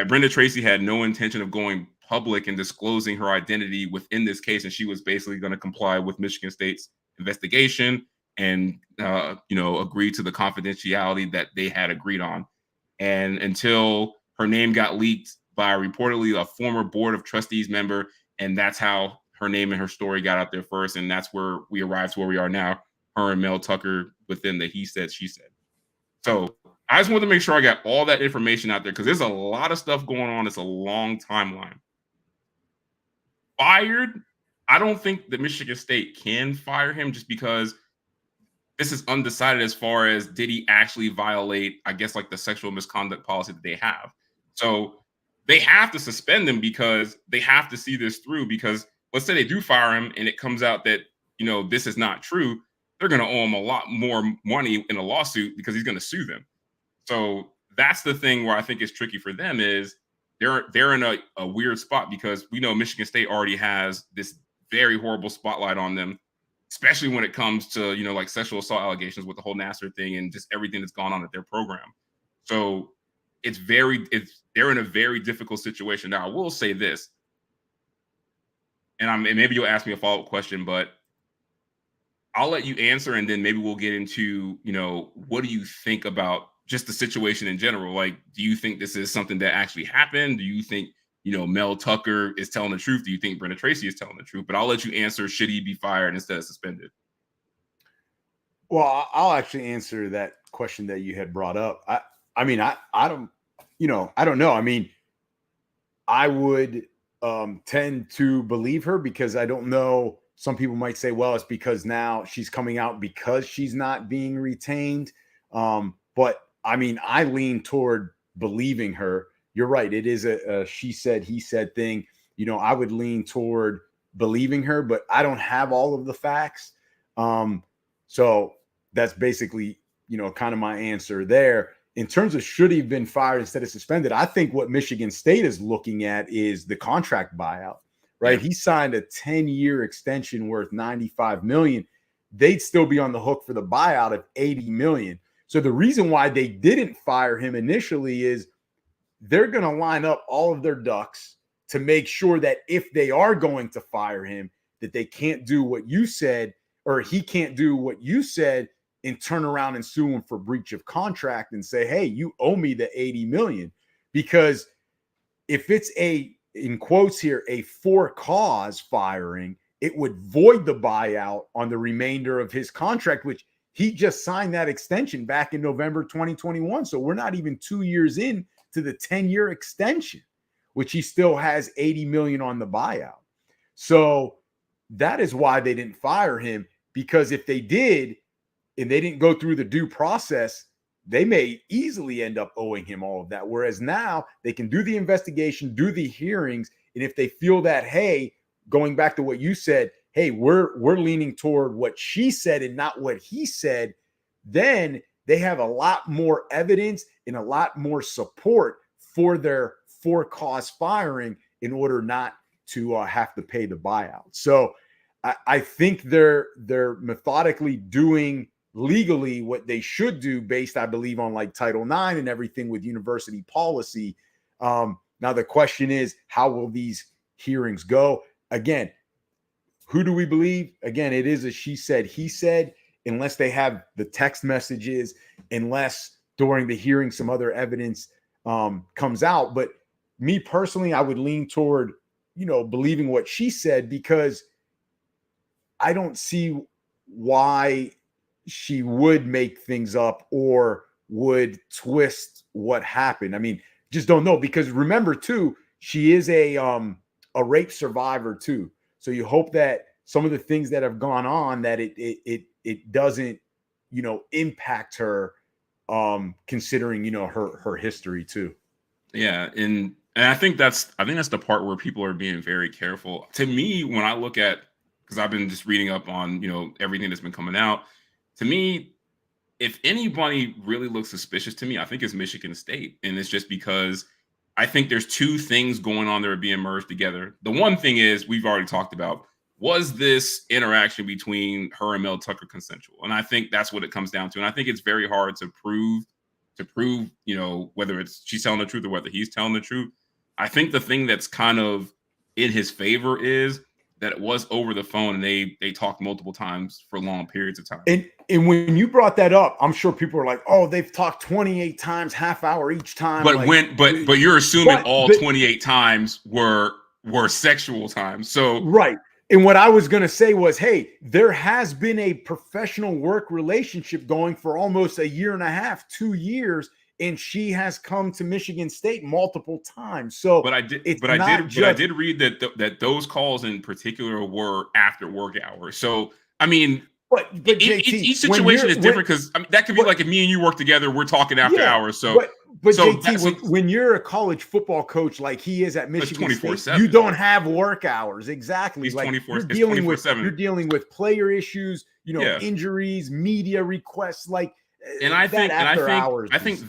Brenda Tracy had no intention of going public and disclosing her identity within this case, and she was basically going to comply with Michigan State's investigation and agree to the confidentiality that they had agreed on. And until her name got leaked by reportedly a former Board of Trustees member, and that's how her name and her story got out there first, and that's where we arrived to where we are now, her and Mel Tucker within the he said, she said. So I just wanted to make sure I got all that information out there because there's a lot of stuff going on. It's a long timeline. Fired, I don't think that Michigan State can fire him just because this is undecided as far as did he actually violate, I guess, like the sexual misconduct policy that they have. So they have to suspend him because they have to see this through, because let's say they do fire him and it comes out that, this is not true. They're going to owe him a lot more money in a lawsuit because he's going to sue them. So that's the thing where I think it's tricky for them is they're in a weird spot because we know Michigan State already has this very horrible spotlight on them, especially when it comes to, like sexual assault allegations with the whole Nassar thing and just everything that's gone on at their program. So they're in a very difficult situation. Now, I will say this, and maybe you'll ask me a follow-up question, but I'll let you answer, and then maybe we'll get into, what do you think about just the situation in general? Like, do you think this is something that actually happened? Do you think, Mel Tucker is telling the truth? Do you think Brenda Tracy is telling the truth? But I'll let you answer, should he be fired instead of suspended? Well, I'll actually answer that question that you had brought up. I don't know. I mean, I would tend to believe her because I don't know. Some people might say, well, it's because now she's coming out because she's not being retained. But I mean, I lean toward believing her. You're right. It is a she said, he said thing. I would lean toward believing her, but I don't have all of the facts. So that's basically, kind of my answer there. In terms of should he have been fired instead of suspended, I think what Michigan State is looking at is the contract buyout, right? Yeah. He signed a 10-year extension worth $95 million. They'd still be on the hook for the buyout of $80 million. So the reason why they didn't fire him initially is they're going to line up all of their ducks to make sure that if they are going to fire him, that they can't do what you said, or he can't do what you said and turn around and sue him for breach of contract and say, hey, you owe me the $80 million. Because if it's in quotes here, a for cause firing, it would void the buyout on the remainder of his contract, which he just signed that extension back in November 2021. So we're not even 2 years in to the 10-year extension, which he still has $80 million on the buyout. So that is why they didn't fire him. because if they did and they didn't go through the due process, they may easily end up owing him all of that. Whereas now they can do the investigation, do the hearings, and if they feel that, hey, going back to what you said, hey, we're leaning toward what she said and not what he said, then they have a lot more evidence and a lot more support for their for-cause firing in order not to have to pay the buyout. So I think they're methodically doing legally what they should do based, I believe, on like Title IX and everything with university policy. Now the question is, how will these hearings go? Again, who do we believe? Again, it is a she said, he said, unless they have the text messages, unless during the hearing some other evidence comes out. But me personally, I would lean toward, believing what she said, because I don't see why she would make things up or would twist what happened. I mean, just don't know, because remember too, she is a rape survivor too. So you hope that some of the things that have gone on, that it doesn't, impact her, considering, her history too. Yeah. And I think that's the part where people are being very careful. To me, when I look at, because I've been just reading up on, everything that's been coming out, to me, if anybody really looks suspicious to me, I think it's Michigan State. And it's just because I think there's two things going on that are being merged together. The one thing is, we've already talked about, was this interaction between her and Mel Tucker consensual? And I think that's what it comes down to. And I think it's very hard to prove, whether it's she's telling the truth or whether he's telling the truth. I think the thing that's kind of in his favor is that it was over the phone, and they talked multiple times for long periods of time. And when you brought that up, I'm sure people are like, "Oh, they've talked 28 times, half hour each time." But but you're assuming all 28 times were sexual times. So right. And what I was going to say was, hey, there has been a professional work relationship going for almost a year and a half, 2 years, and she has come to Michigan State multiple times. So, but I did read that those calls in particular were after work hours. So, I mean, but JT, each situation is different, because that could be like if me and you work together, we're talking after hours. So, but JT, when you're a college football coach like he is at Michigan State, you don't have work hours. Exactly. He's like 24/7. You're dealing with player issues, injuries, media requests, like. And I think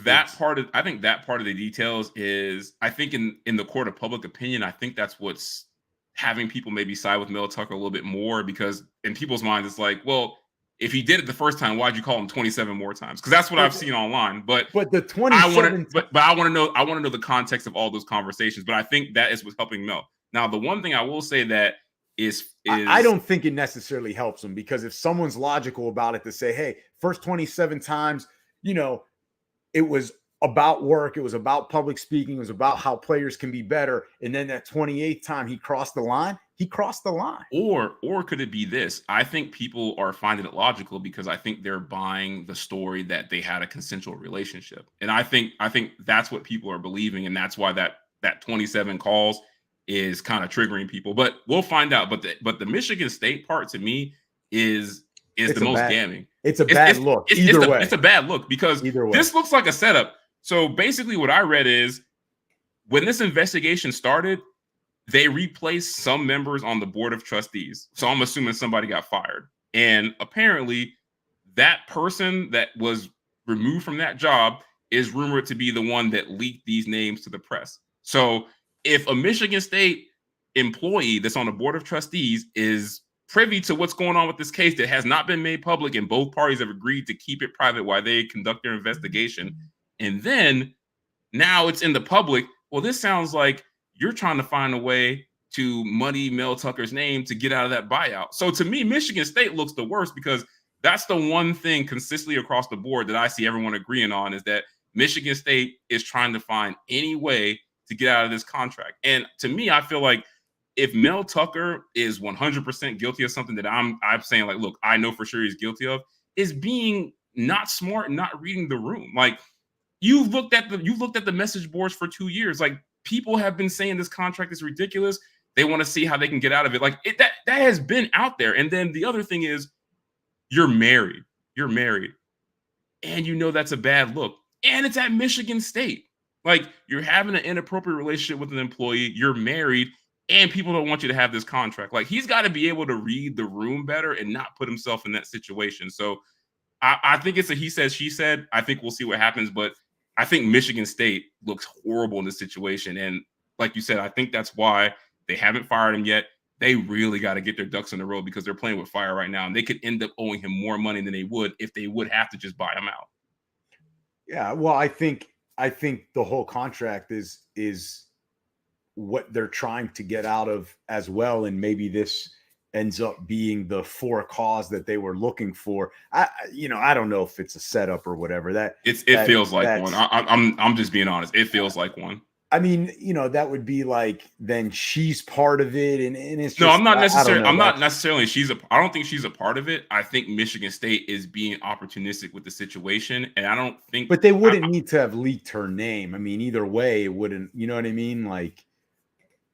that part of the details is, I think in the court of public opinion, I think that's what's having people maybe side with Mel Tucker a little bit more, because in people's minds it's like, well, if he did it the first time, why'd you call him 27 more times? Because that's what I've seen online. But the 27. I want to know the context of all those conversations. But I think that is what's helping Mel. Now, the one thing I will say that is I don't think it necessarily helps him, because if someone's logical about it to say, hey, first 27 times, it was about work, it was about public speaking, it was about how players can be better, and then that 28th time he crossed the line. Or could it be this? I think people are finding it logical because I think they're buying the story that they had a consensual relationship. And I think that's what people are believing, and that's why that 27 calls is kind of triggering people. But we'll find out. But the Michigan State part, to me, is the most damning. It's a bad look. It's a bad look, because this looks like a setup. So basically what I read is, when this investigation started, they replaced some members on the board of trustees. So I'm assuming somebody got fired. And apparently that person that was removed from that job is rumored to be the one that leaked these names to the press. So if a Michigan State employee that's on the board of trustees is privy to what's going on with this case that has not been made public, and both parties have agreed to keep it private while they conduct their investigation, and then now it's in the public, well, this sounds like you're trying to find a way to muddy Mel Tucker's name to get out of that buyout. So to me, Michigan State looks the worst, because that's the one thing consistently across the board that I see everyone agreeing on, is that Michigan State is trying to find any way to get out of this contract. And to me, I feel like if Mel Tucker is 100% guilty of something that I'm saying, like, look, I know for sure he's guilty of, is being not smart and not reading the room. Like, you've looked at the message boards for 2 years. Like, people have been saying this contract is ridiculous. They want to see how they can get out of it. Like, that has been out there. And then the other thing is, You're married, and you know that's a bad look, and it's at Michigan State. Like, you're having an inappropriate relationship with an employee, you're married, and people don't want you to have this contract. Like, he's got to be able to read the room better and not put himself in that situation. So I think it's a he said, she said. I think we'll see what happens, but I think Michigan State looks horrible in this situation. And like you said, I think that's why they haven't fired him yet. They really got to get their ducks in a row because they're playing with fire right now, and they could end up owing him more money than they would if they would have to just buy him out. Yeah, well, I think the whole contract is what they're trying to get out of as well, and maybe this ends up being the for cause that they were looking for. I don't know if it's a setup or whatever. It feels like one. I'm just being honest. It feels like one. I mean, that would be like then she's part of it, and it's just, no. I'm not necessarily. I don't think she's a part of it. I think Michigan State is being opportunistic with the situation, and I don't think. But they wouldn't need to have leaked her name. I mean, either way, it wouldn't. You know what I mean? Like,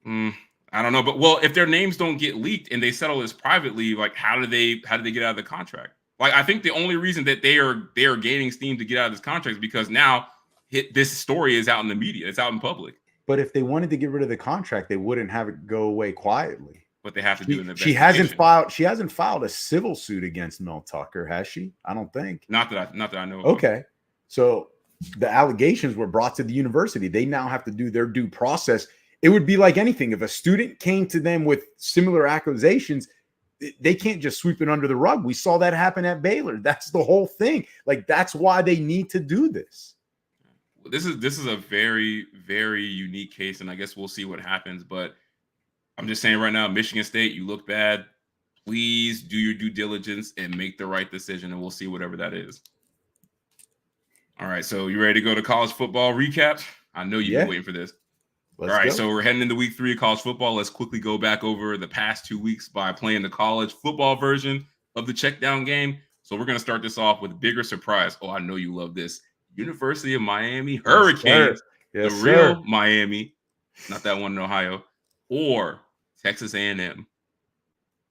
I don't know, but well, if their names don't get leaked and they settle this privately, like how do they get out of the contract? Like, I think the only reason that they are gaining steam to get out of this contract is because now this story is out in the media, it's out in public. But if they wanted to get rid of the contract, they wouldn't have it go away quietly. But they have to do an investigation. She hasn't filed a civil suit against Mel Tucker, has she? I don't think. Not that I know of. Okay, so the allegations were brought to the university. They now have to do their due process. It would be like anything. If a student came to them with similar accusations, they can't just sweep it under the rug. We saw that happen at Baylor. That's the whole thing. Like, that's why they need to do this. This is a very, very unique case, and I guess we'll see what happens. But I'm just saying right now, Michigan State, you look bad. Please do your due diligence and make the right decision, and we'll see whatever that is. All right, so you ready to go to college football recap? I know you've been waiting for this. All right, so we're heading into week 3 of college football. Let's quickly go back over the past 2 weeks by playing the college football version of the check down game. So we're going to start this off with a bigger surprise. Oh, I know you love this. University of Miami Hurricanes, yes, the real Miami, not that one in Ohio, or Texas A&M.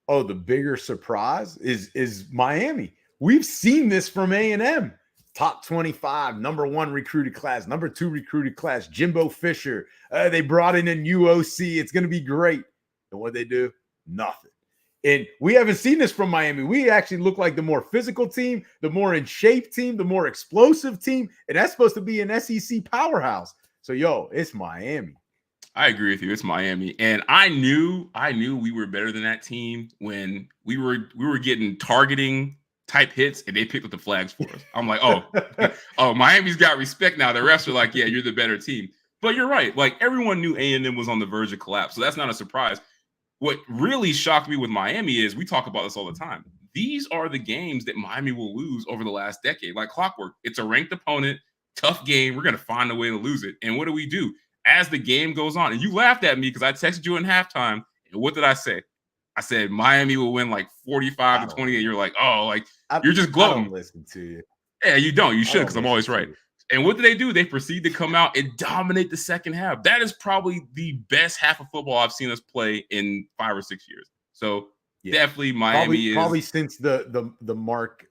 Oh, the bigger surprise is Miami. We've seen this from A&M. Top 25, number 1 recruited class, number 2 recruited class, Jimbo Fisher. They brought in a new OC. It's going to be great. And what they do? Nothing. And we haven't seen this from Miami. We actually look like the more physical team, the more in shape team, the more explosive team. And that's supposed to be an SEC powerhouse. So, it's Miami. I agree with you. It's Miami. And I knew we were better than that team when we were getting targeting type hits and they picked up the flags for us. I'm like, oh, Miami's got respect now. The refs are like, yeah, you're the better team. But you're right. Like, everyone knew A&M was on the verge of collapse. So that's not a surprise. What really shocked me with Miami is, we talk about this all the time, these are the games that Miami will lose over the last decade. Like clockwork. It's a ranked opponent, tough game. We're going to find a way to lose it. And what do? As the game goes on, and you laughed at me because I texted you in halftime. And what did I say? I said Miami will win like 45 to 28. You're like, you're just gloating. I don't listen to you. Yeah, you don't. You should, because I'm always right. And what do? They proceed to come out and dominate the second half. That is probably the best half of football I've seen us play in 5 or 6 years. So definitely Miami probably since the Mark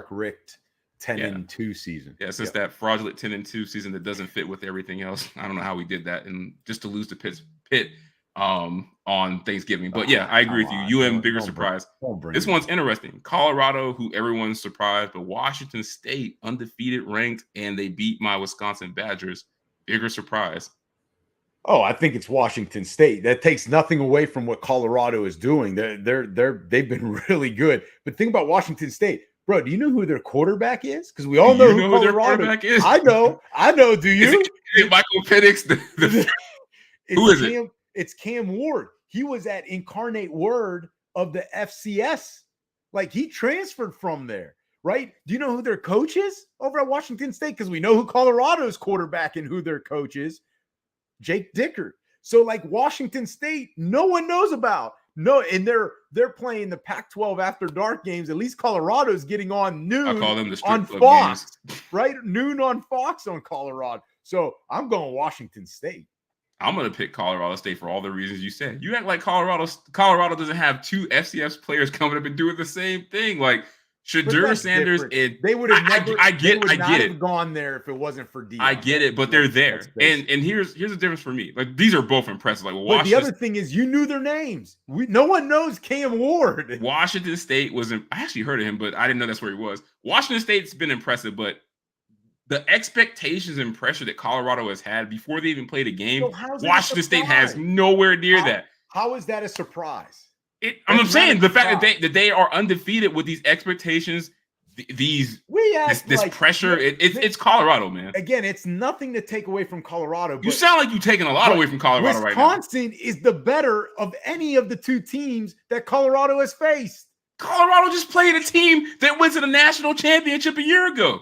Richt 10-2 season. Yeah, since that fraudulent 10-2 season that doesn't fit with everything else. I don't know how we did that, and just to lose to Pitt on Thanksgiving. But yeah, I agree with you. UM, bigger surprise. This one's interesting. Colorado, who everyone's surprised, but Washington State, undefeated, ranked, and they beat my Wisconsin Badgers. Bigger surprise. Oh, I think it's Washington State. That takes nothing away from what Colorado is doing. They've been really good. But think about Washington State. Bro, do you know who their quarterback is? Because we all know who Colorado, their quarterback is. I know. Do you? Is it Michael Penix? Who is it? It's Cam Ward. He was at Incarnate Word of the FCS. Like, he transferred from there, right? Do you know who their coach is over at Washington State? Because we know who Colorado's quarterback and who their coach is. Jake Dickert. So, like, Washington State, no one knows about. No, and they're playing the Pac-12 after dark games. At least Colorado's getting on noon on Fox, right? Noon on Fox on Colorado. So I'm going Washington State. I'm going to pick Colorado State for all the reasons you said. You act like Colorado doesn't have 2 FCS players coming up and doing the same thing. Like, Shadur Sanders, they would have never. I get it. Have gone there if it wasn't for Dion. I get it, but they're there. And here's the difference for me. Like, these are both impressive. Like, but the other thing is, you knew their names. No one knows Cam Ward. Washington State I actually heard of him, but I didn't know that's where he was. Washington State's been impressive, but the expectations and pressure that Colorado has had before they even played a game, Washington State has nowhere near that. How is that a surprise? I'm saying the fact that they are undefeated with these expectations, this pressure. It's Colorado, man. Again, it's nothing to take away from Colorado. You sound like you're taking a lot away from Colorado right now. Wisconsin is the better of any of the two teams that Colorado has faced. Colorado just played a team that went to the national championship a year ago.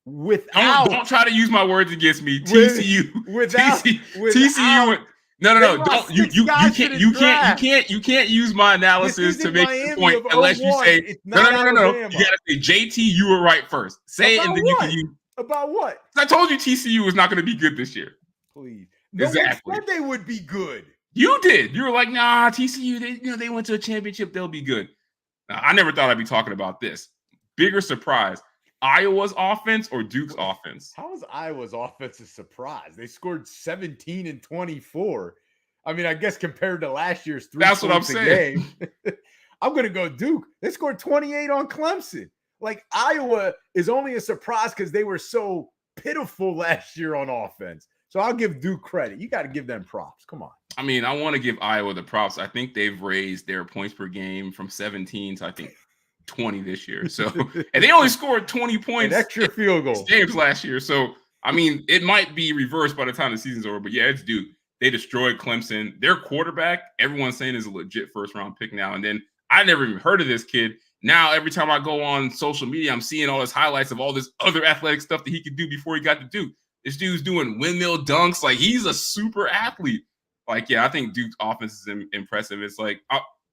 Don't try to use my words against me. TCU. TCU. No. Don't you can't use my analysis to make the point unless you say no. You gotta say JT, you were right first. Say it and then you can use about what? I told you TCU was not going to be good this year. Please. Exactly. One said they would be good. You did. You were like, nah, TCU, they went to a championship, they'll be good. Now, I never thought I'd be talking about this. Bigger surprise. Iowa's offense or Duke's offense? How is Iowa's offense a surprise? They scored 17 and 24. I mean, I guess compared to last year's 3 That's what I'm saying. I'm going to go Duke. They scored 28 on Clemson. Like, Iowa is only a surprise because they were so pitiful last year on offense. So I'll give Duke credit. You got to give them props. Come on. I mean, I want to give Iowa the props. I think they've raised their points per game from 17 to, I think, 20 this year. So, and they only scored 20 points. An extra field goal games last year. So, I mean, it might be reversed by the time the season's over. But yeah, it's Duke. They destroyed Clemson. Their quarterback, everyone's saying, is a legit first-round pick now. And then I never even heard of this kid. Now, every time I go on social media, I'm seeing all his highlights of all this other athletic stuff that he could do before he got to Duke. This dude's doing windmill dunks. Like, he's a super athlete. Like, yeah, I think Duke's offense is impressive. It's like,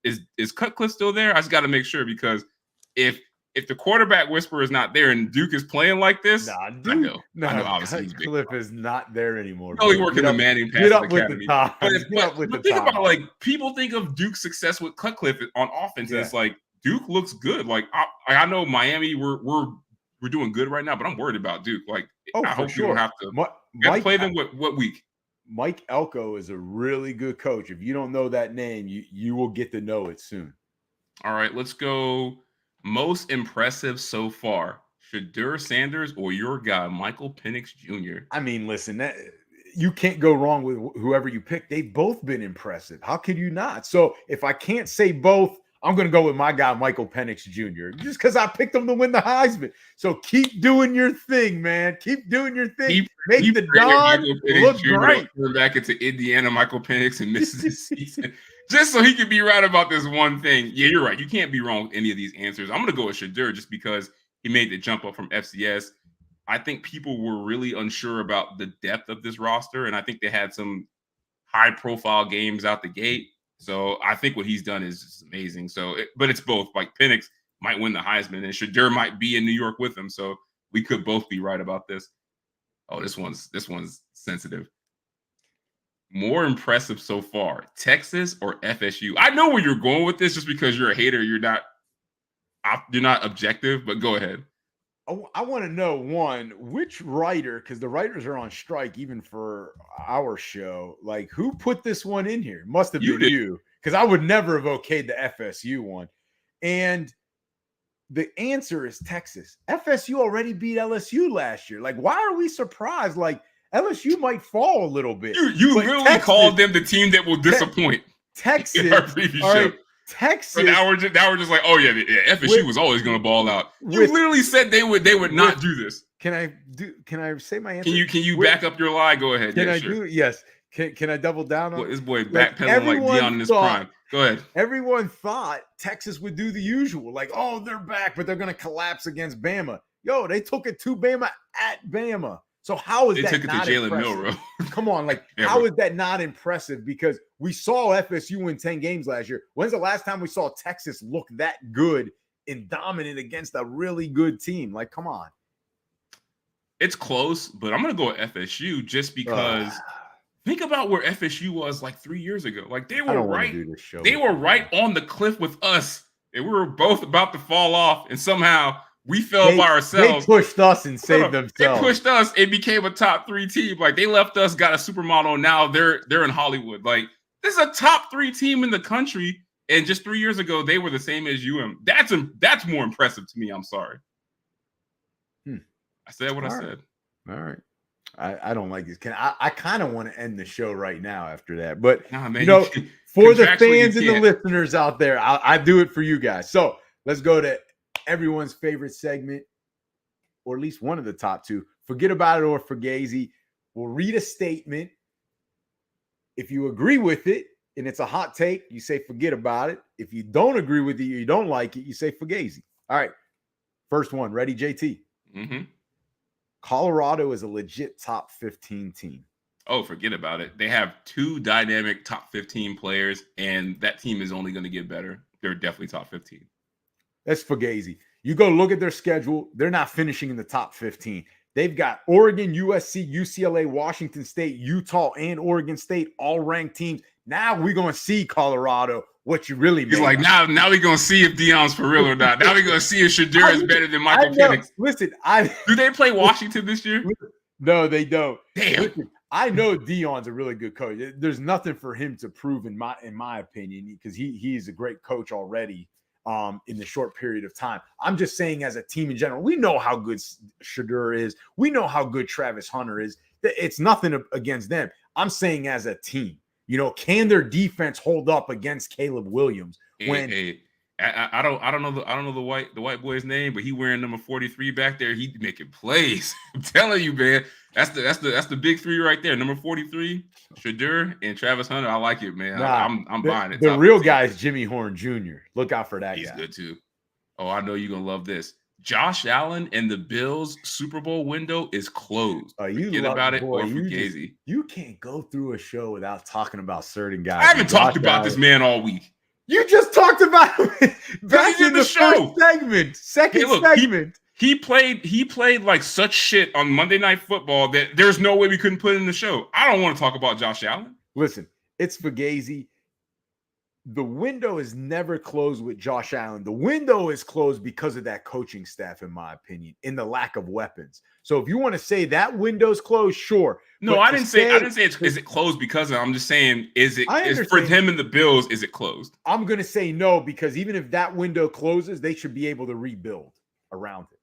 is Cutcliffe still there? I just got to make sure, because if the quarterback whisperer is not there and Duke is playing like this, I know obviously Cutcliffe is not there anymore. Only working the Manning Pass Get up Academy. With the top. But think about, like, people think of Duke's success with Cutcliffe on offense, and it's like Duke looks good. Like, I know Miami, we're doing good right now, but I'm worried about Duke. Like, I hope you don't have to play them what week. Mike Elko is a really good coach. If you don't know that name, you will get to know it soon. All right, let's go. Most impressive so far, Shadur Sanders or your guy, Michael Penix Jr.? I mean, listen, you can't go wrong with whoever you pick. They've both been impressive. How could you not? So if I can't say both, I'm going to go with my guy, Michael Penix Jr., just because I picked him to win the Heisman. So keep doing your thing, man. Keep doing your thing. Make the Don look great. Turn back into Indiana Michael Penix and misses his season. Just so he can be right about this one thing. Yeah, you're right. You can't be wrong with any of these answers. I'm going to go with Shadur just because he made the jump up from FCS. I think people were really unsure about the depth of this roster, and I think they had some high-profile games out the gate. So I think what he's done is just amazing. So, but it's both. Like, Penix might win the Heisman, and Shadur might be in New York with him. So we could both be right about this. Oh, this one's sensitive. More impressive so far, Texas or FSU? I know where you're going with this, just because you're a hater. You're not objective. But go ahead. I want to know, one, which writer, because the writers are on strike even for our show, like, who put this one in here? Must have been you, because I would never have okayed the FSU one. And the answer is Texas. FSU already beat LSU last year. Like, why are we surprised? Like, LSU might fall a little bit. You literally called them the team that will disappoint. Texas. In our previous show. Texas. So now we're just like, oh yeah, FSU was always going to ball out. You literally said they would not do this. Can I say my answer? Can you back up your lie? Go ahead. Can I do it? Yes. Can I double down on this boy backpedaling like Dion in his prime? Go ahead. Everyone thought Texas would do the usual, like, oh, they're back, but they're going to collapse against Bama. Yo, they took it to Bama at Bama. So how is that not impressive? They took it to Jalen Milroe. Come on, like, how is that not impressive? Because we saw FSU win 10 games last year. When's the last time we saw Texas look that good and dominant against a really good team? Like, come on. It's close, but I'm going to go with FSU just because think about where FSU was like 3 years ago. Like, they were right. They were right on the cliff with us and we were both about to fall off, and somehow we fell by ourselves. They pushed us and saved themselves. They pushed us and became a top 3 team. Like they left us, got a supermodel, and now they're in Hollywood. Like this is a top 3 team in the country, and just 3 years ago they were the same as UM. That's more impressive to me. I'm sorry. I said what I said. All right. I don't like this. I kind of want to end the show right now after that, but man, for the fans and the listeners out there, I do it for you guys. So let's go to everyone's favorite segment, or at least one of the top 2. Forget about it or Fugazi. We'll read a statement. If you agree with it and it's a hot take, you say forget about it. If you don't agree with it, you don't like it, you say Fugazi. All right. First one. Ready, JT? Mm-hmm. Colorado is a legit top 15 team. Oh, forget about it. They have 2 dynamic top 15 players, and that team is only going to get better. They're definitely top 15. That's Fugazi. You go look at their schedule. They're not finishing in the top 15. They've got Oregon, USC, UCLA, Washington State, Utah, and Oregon State, all ranked teams. Now we're going to see Colorado, what you really mean. He's like, now we're going to see if Deion's for real or not. Now we're going to see if Shadur is better than Michael Penix. Listen, do they play Washington this year? No, they don't. Damn. Listen, I know Deion's a really good coach. There's nothing for him to prove in my opinion, because he's a great coach already in the short period of time. I'm just saying, as a team in general, we know how good Shadur is. We know how good Travis Hunter is. It's nothing against them. I'm saying as a team. Can their defense hold up against Caleb Williams? I don't know the white boy's name, but he wearing number 43 back there. He making plays. I'm telling you, man. That's the big 3 right there. Number 43, Shadur and Travis Hunter. I like it, man. I'm buying it. The real guy is Jimmy Horn Jr. Look out for that guy. He's good too. Oh, I know you're gonna love this. Josh Allen and the Bills Super Bowl window is closed. Forget about it or Fugazi. You can't go through a show without talking about certain guys. I haven't talked about this man all week. You just talked about him back in the show. Second segment. He played like such shit on Monday Night Football that there's no way we couldn't put it in the show. I don't want to talk about Josh Allen. Listen, it's Fugazi. The window is never closed with Josh Allen. The window is closed because of that coaching staff, in my opinion, in the lack of weapons. So if you want to say that window's closed, sure. No, I didn't say is it closed because of, I'm just saying, is for him and the Bills, is it closed? I'm going to say no, because even if that window closes, they should be able to rebuild around it.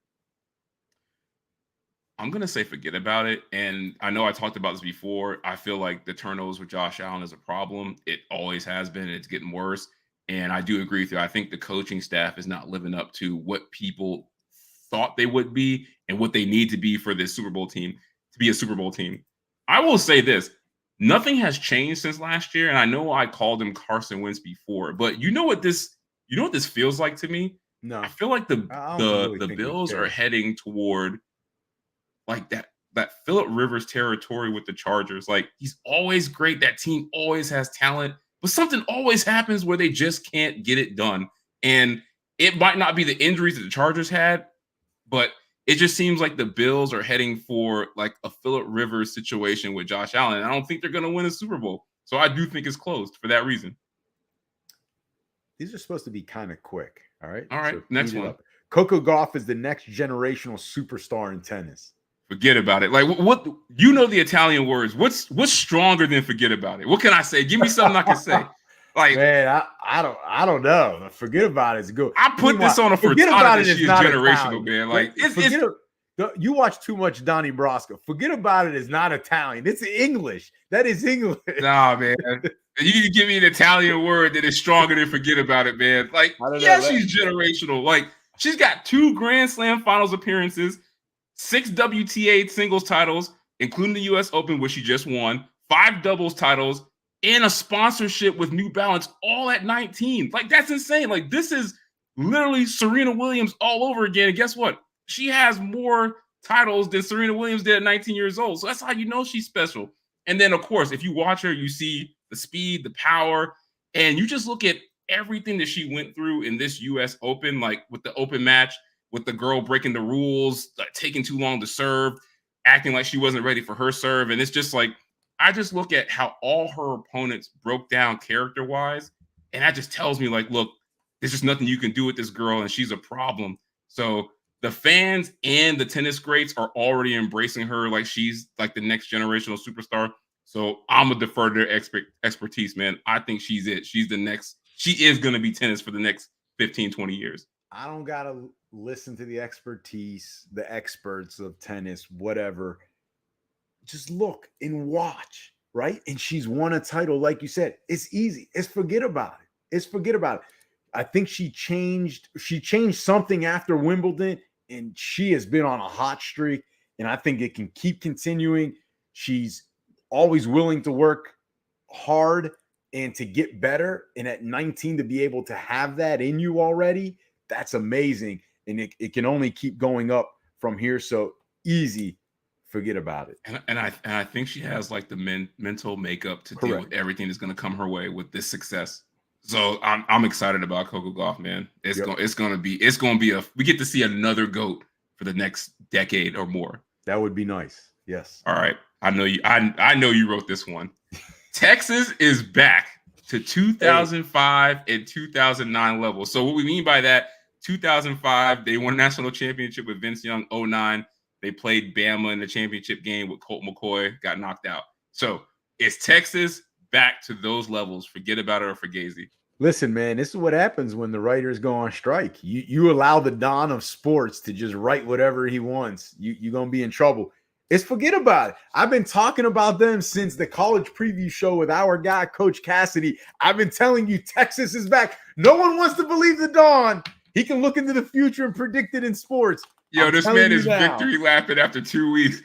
I'm going to say forget about it. And I know I talked about this before. I feel like the turnovers with Josh Allen is a problem. It always has been. It's getting worse. And I do agree with you. I think the coaching staff is not living up to what people thought they would be and what they need to be for this Super Bowl team, to be a Super Bowl team. I will say this. Nothing has changed since last year. And I know I called him Carson Wentz before, but you know what this feels like to me? No. I feel like the Bills are heading toward like that Phillip Rivers territory with the Chargers. Like, he's always great. That team always has talent, but something always happens where they just can't get it done. And it might not be the injuries that the Chargers had, but it just seems like the Bills are heading for like a Phillip Rivers situation with Josh Allen. And I don't think they're going to win a Super Bowl. So I do think it's closed for that reason. These are supposed to be kind of quick. All right. All right. So next one. Coco Gauff is the next generational superstar in tennis. Forget about it. Like, what you know the Italian words. What's stronger than forget about it? What can I say? Give me something I can say. Like, man, I don't know. Forget about it. It's good. I put this on a Furtada that she is generational, man. Like, you watch too much Donnie Brasco. Forget about it is not Italian. It's English. That is English. Nah, man. You need to give me an Italian word that is stronger than forget about it, man. Like, yeah, she's generational. Like, she's got 2 Grand Slam Finals appearances, 6 WTA singles titles, including the U.S. Open, which she just won, 5 doubles titles, and a sponsorship with New Balance, all at 19. Like, that's insane. Like, this is literally Serena Williams all over again. And guess what? She has more titles than Serena Williams did at 19 years old. So that's how you know she's special. And then, of course, if you watch her, you see the speed, the power, and you just look at everything that she went through in this U.S. Open, like with the open match, with the girl breaking the rules, taking too long to serve, acting like she wasn't ready for her serve. And it's just like, I just look at how all her opponents broke down character-wise, and that just tells me, like, look, there's just nothing you can do with this girl, and she's a problem. So the fans and the tennis greats are already embracing her like she's like the next generational superstar. So I'm gonna defer to their expertise, man. I think she's it. She's the next. She is gonna be tennis for the next 15, 20 years. I don't gotta listen to the expertise, the experts of tennis, whatever. Just look and watch, right? And she's won a title, like you said. It's easy. It's forget about it. It's forget about it. I think she changed something after Wimbledon, and she has been on a hot streak, and I think it can keep continuing. She's always willing to work hard and to get better. And at 19, to be able to have that in you already, that's amazing. And it can only keep going up from here. So easy, forget about it. And I think she has like the mental makeup to deal with everything that's going to come her way with this success. So I'm excited about Coco Gauff, man. It's going to be we get to see another GOAT for the next decade or more. That would be nice. Yes. All right. I know you wrote this one. Texas is back to 2005 and 2009 levels. So what we mean by that, 2005, they won a national championship with Vince Young. 2009, they played Bama in the championship game with Colt McCoy, got knocked out. So is Texas back to those levels? Forget about it or Fugazi. Listen, man, this is what happens when the writers go on strike. You allow the Don of sports to just write whatever he wants. You're going to be in trouble. It's forget about it. I've been talking about them since the college preview show with our guy, Coach Cassidy. I've been telling you Texas is back. No one wants to believe the Don. He can look into the future and predict it in sports. Yo, this man is victory lapping after 2 weeks.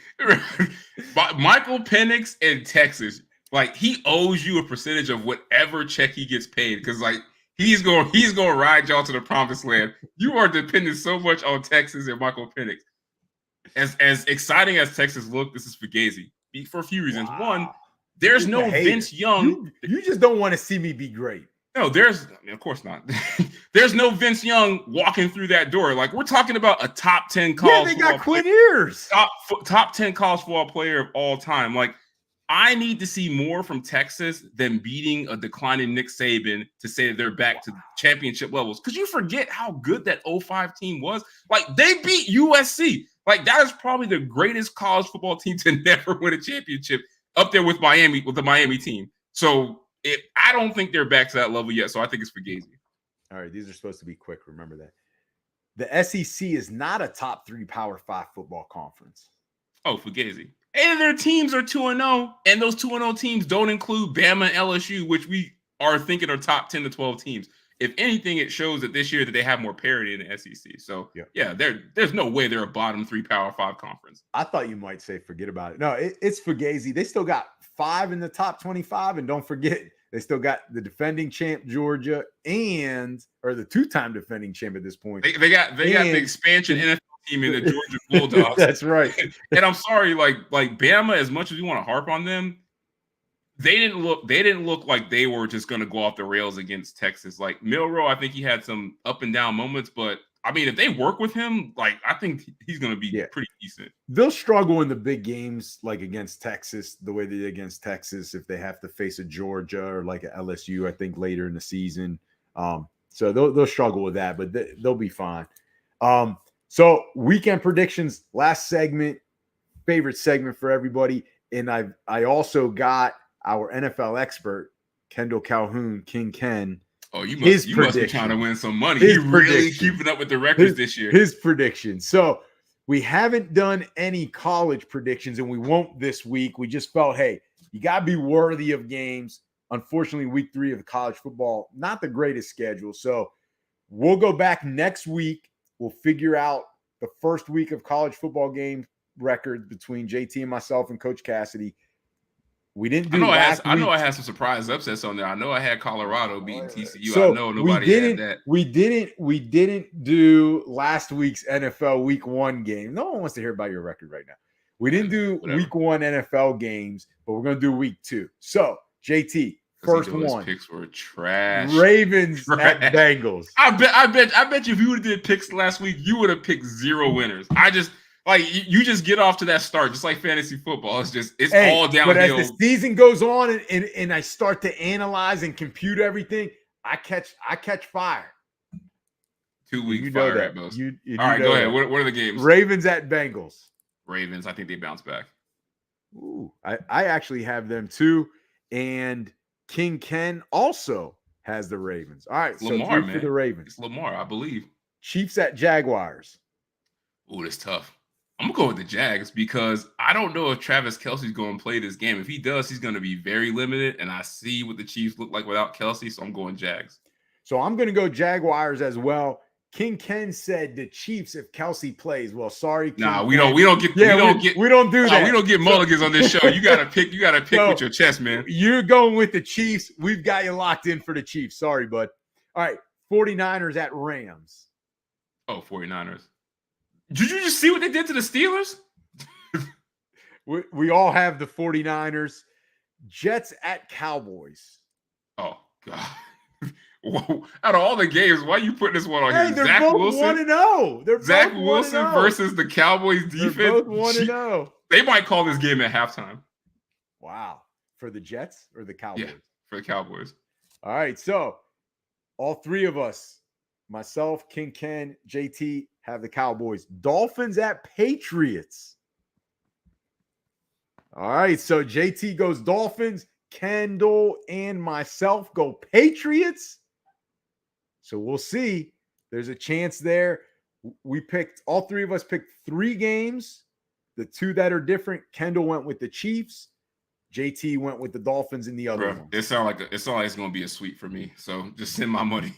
Michael Penix in Texas. Like, he owes you a percentage of whatever check he gets paid, because like he's going to ride y'all to the promised land. You are dependent so much on Texas and Michael Penix. As exciting as Texas look, this is Fugazi for a few reasons. Wow. One, there's no Vince Young. You just don't want to see me be great. No, of course not. There's no Vince Young walking through that door. Like, we're talking about a top 10 college. Yeah, they got Quinn Ewers. Top 10 college football player of all time. Like, I need to see more from Texas than beating a declining Nick Saban to say that they're back to championship levels. Because you forget how good that 05 team was. Like, they beat USC. Like, that is probably the greatest college football team to never win a championship, up there with Miami, with the Miami team. So I don't think they're back to that level yet. So I think it's Fugazi. All right, these are supposed to be quick. Remember that. The SEC is not a top 3 Power 5 football conference. Oh, Fugazi. And their teams are 2-0, and those 2-0 teams don't include Bama and LSU, which we are thinking are top 10 to 12 teams. If anything, it shows that this year that they have more parity in the SEC. So, yeah, there's no way they're a bottom 3 Power 5 conference. I thought you might say forget about it. No, it's Fugazi. They still got 5 in the top 25, and don't forget, they still got the defending champ Georgia or the 2-time defending champ at this point. They got the expansion NFL team in the Georgia Bulldogs. That's right. And I'm sorry, like Bama, as much as we want to harp on them, they didn't look like they were just going to go off the rails against Texas. Like Milroe, I think he had some up and down moments, but I mean, if they work with him, like I think he's going to be pretty decent. They'll struggle in the big games, like against Texas, the way they did against Texas, if they have to face a Georgia or like a LSU, I think later in the season. So they'll struggle with that, but they'll be fine. So weekend predictions, last segment, favorite segment for everybody. And I also got our NFL expert, Kendall Calhoun, King Ken. Oh, you must be trying to win some money. He's really keeping up with the records this year. His prediction. So we haven't done any college predictions, and we won't this week. We just felt, hey, you got to be worthy of games. Unfortunately, week 3 of the college football, not the greatest schedule. So we'll go back next week. We'll figure out the first week of college football game record between JT and myself and Coach Cassidy. We didn't do I know I had some surprise upsets on there. I know I had Colorado beating TCU. So I know nobody had that. We didn't do last week's NFL week 1 game. No one wants to hear about your record right now. We didn't do week 1 NFL games, but we're going to do week 2. So, JT, first one. Picks were trash. Ravens at Bengals. I bet you if you would have did picks last week, you would have picked 0 winners. You just get off to that start, just like fantasy football. It's all downhill. But as the season goes on and I start to analyze and compute everything, I catch fire. 2-week fire at most. You All right, know go ahead. that. What are the games? Ravens at Bengals. Ravens. I think they bounce back. Ooh, I actually have them too. And King Ken also has the Ravens. All right, It's Lamar, man. for the Ravens. It's Lamar, I believe. Chiefs at Jaguars. Ooh, that's tough. I'm going to go with the Jags because I don't know if Travis Kelce's going to play this game. If he does, he's going to be very limited, and I see what the Chiefs look like without Kelce, so I'm going Jags. So I'm going to go Jaguars as well. King Ken said the Chiefs if Kelce plays. Well, sorry, King Nah, Ken. we don't get We don't do that. We don't get mulligans on this show. You gotta pick with your chest, man. You're going with the Chiefs. We've got you locked in for the Chiefs. Sorry, bud. All right, 49ers at Rams. Oh, 49ers. Did you just see what they did to the Steelers? We all have the 49ers. Jets at Cowboys. Oh, God. Whoa. Out of all the games, why are you putting this one on Hey, here? they're Zach both Wilson. 1-0. They're Zach both Wilson 1-0. versus the Cowboys defense. They're both 1-0. They might call this game at halftime. Wow. For the Jets or the Cowboys? Yeah, for the Cowboys. All right. So all three of us, myself, King Ken, JT, have the Cowboys. Dolphins at Patriots. All right. So JT goes Dolphins. Kendall and myself go Patriots. So we'll see. There's a chance there. All three of us picked 3 games. The 2 that are different. Kendall went with the Chiefs. JT went with the Dolphins in the other one. It sounds like it's going to be a sweep for me. So just send my money.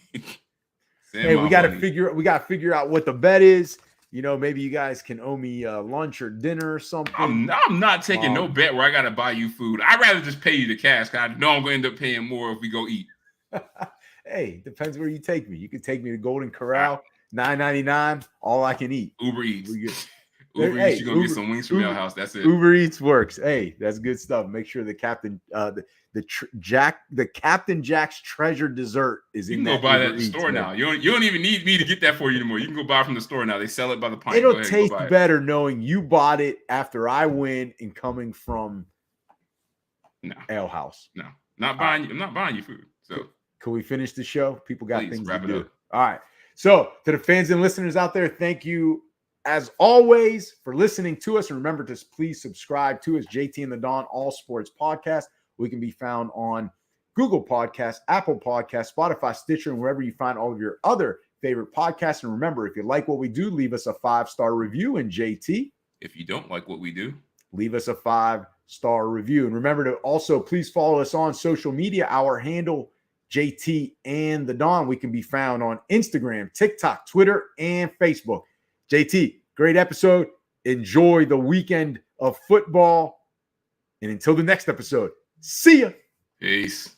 We got to figure out what the bet is. You know, maybe you guys can owe me lunch or dinner or something. I'm not taking no bet where I got to buy you food. I'd rather just pay you the cash because I know I'm going to end up paying more if we go eat. Hey, depends where you take me. You can take me to Golden Corral, $9.99, all I can eat. Uber Eats. Eats, you're going to get some wings from Mail House. That's it. Uber Eats works. Hey, that's good stuff. Make sure the Captain Captain Jack's treasure dessert is in that. You can go buy that Uber at the Eats, store now. You don't even need me to get that for you anymore. You can go buy it from the store now. They sell it by the pint. It'll taste better knowing you bought it after I win and coming from Ale House. No, not buying you. I'm not buying you food. So can we finish the show? People got things to do. Up. All right. So to the fans and listeners out there, thank you as always for listening to us. And remember to please subscribe to us, JT and the Don All Sports Podcast. We can be found on Google Podcasts, Apple Podcasts, Spotify, Stitcher, and wherever you find all of your other favorite podcasts. And remember, if you like what we do, leave us a 5-star review. And JT, if you don't like what we do, leave us a 5-star review. And remember to also please follow us on social media. Our handle, JT and the Don. We can be found on Instagram, TikTok, Twitter, and Facebook. JT, great episode. Enjoy the weekend of football. And until the next episode, see ya. Peace.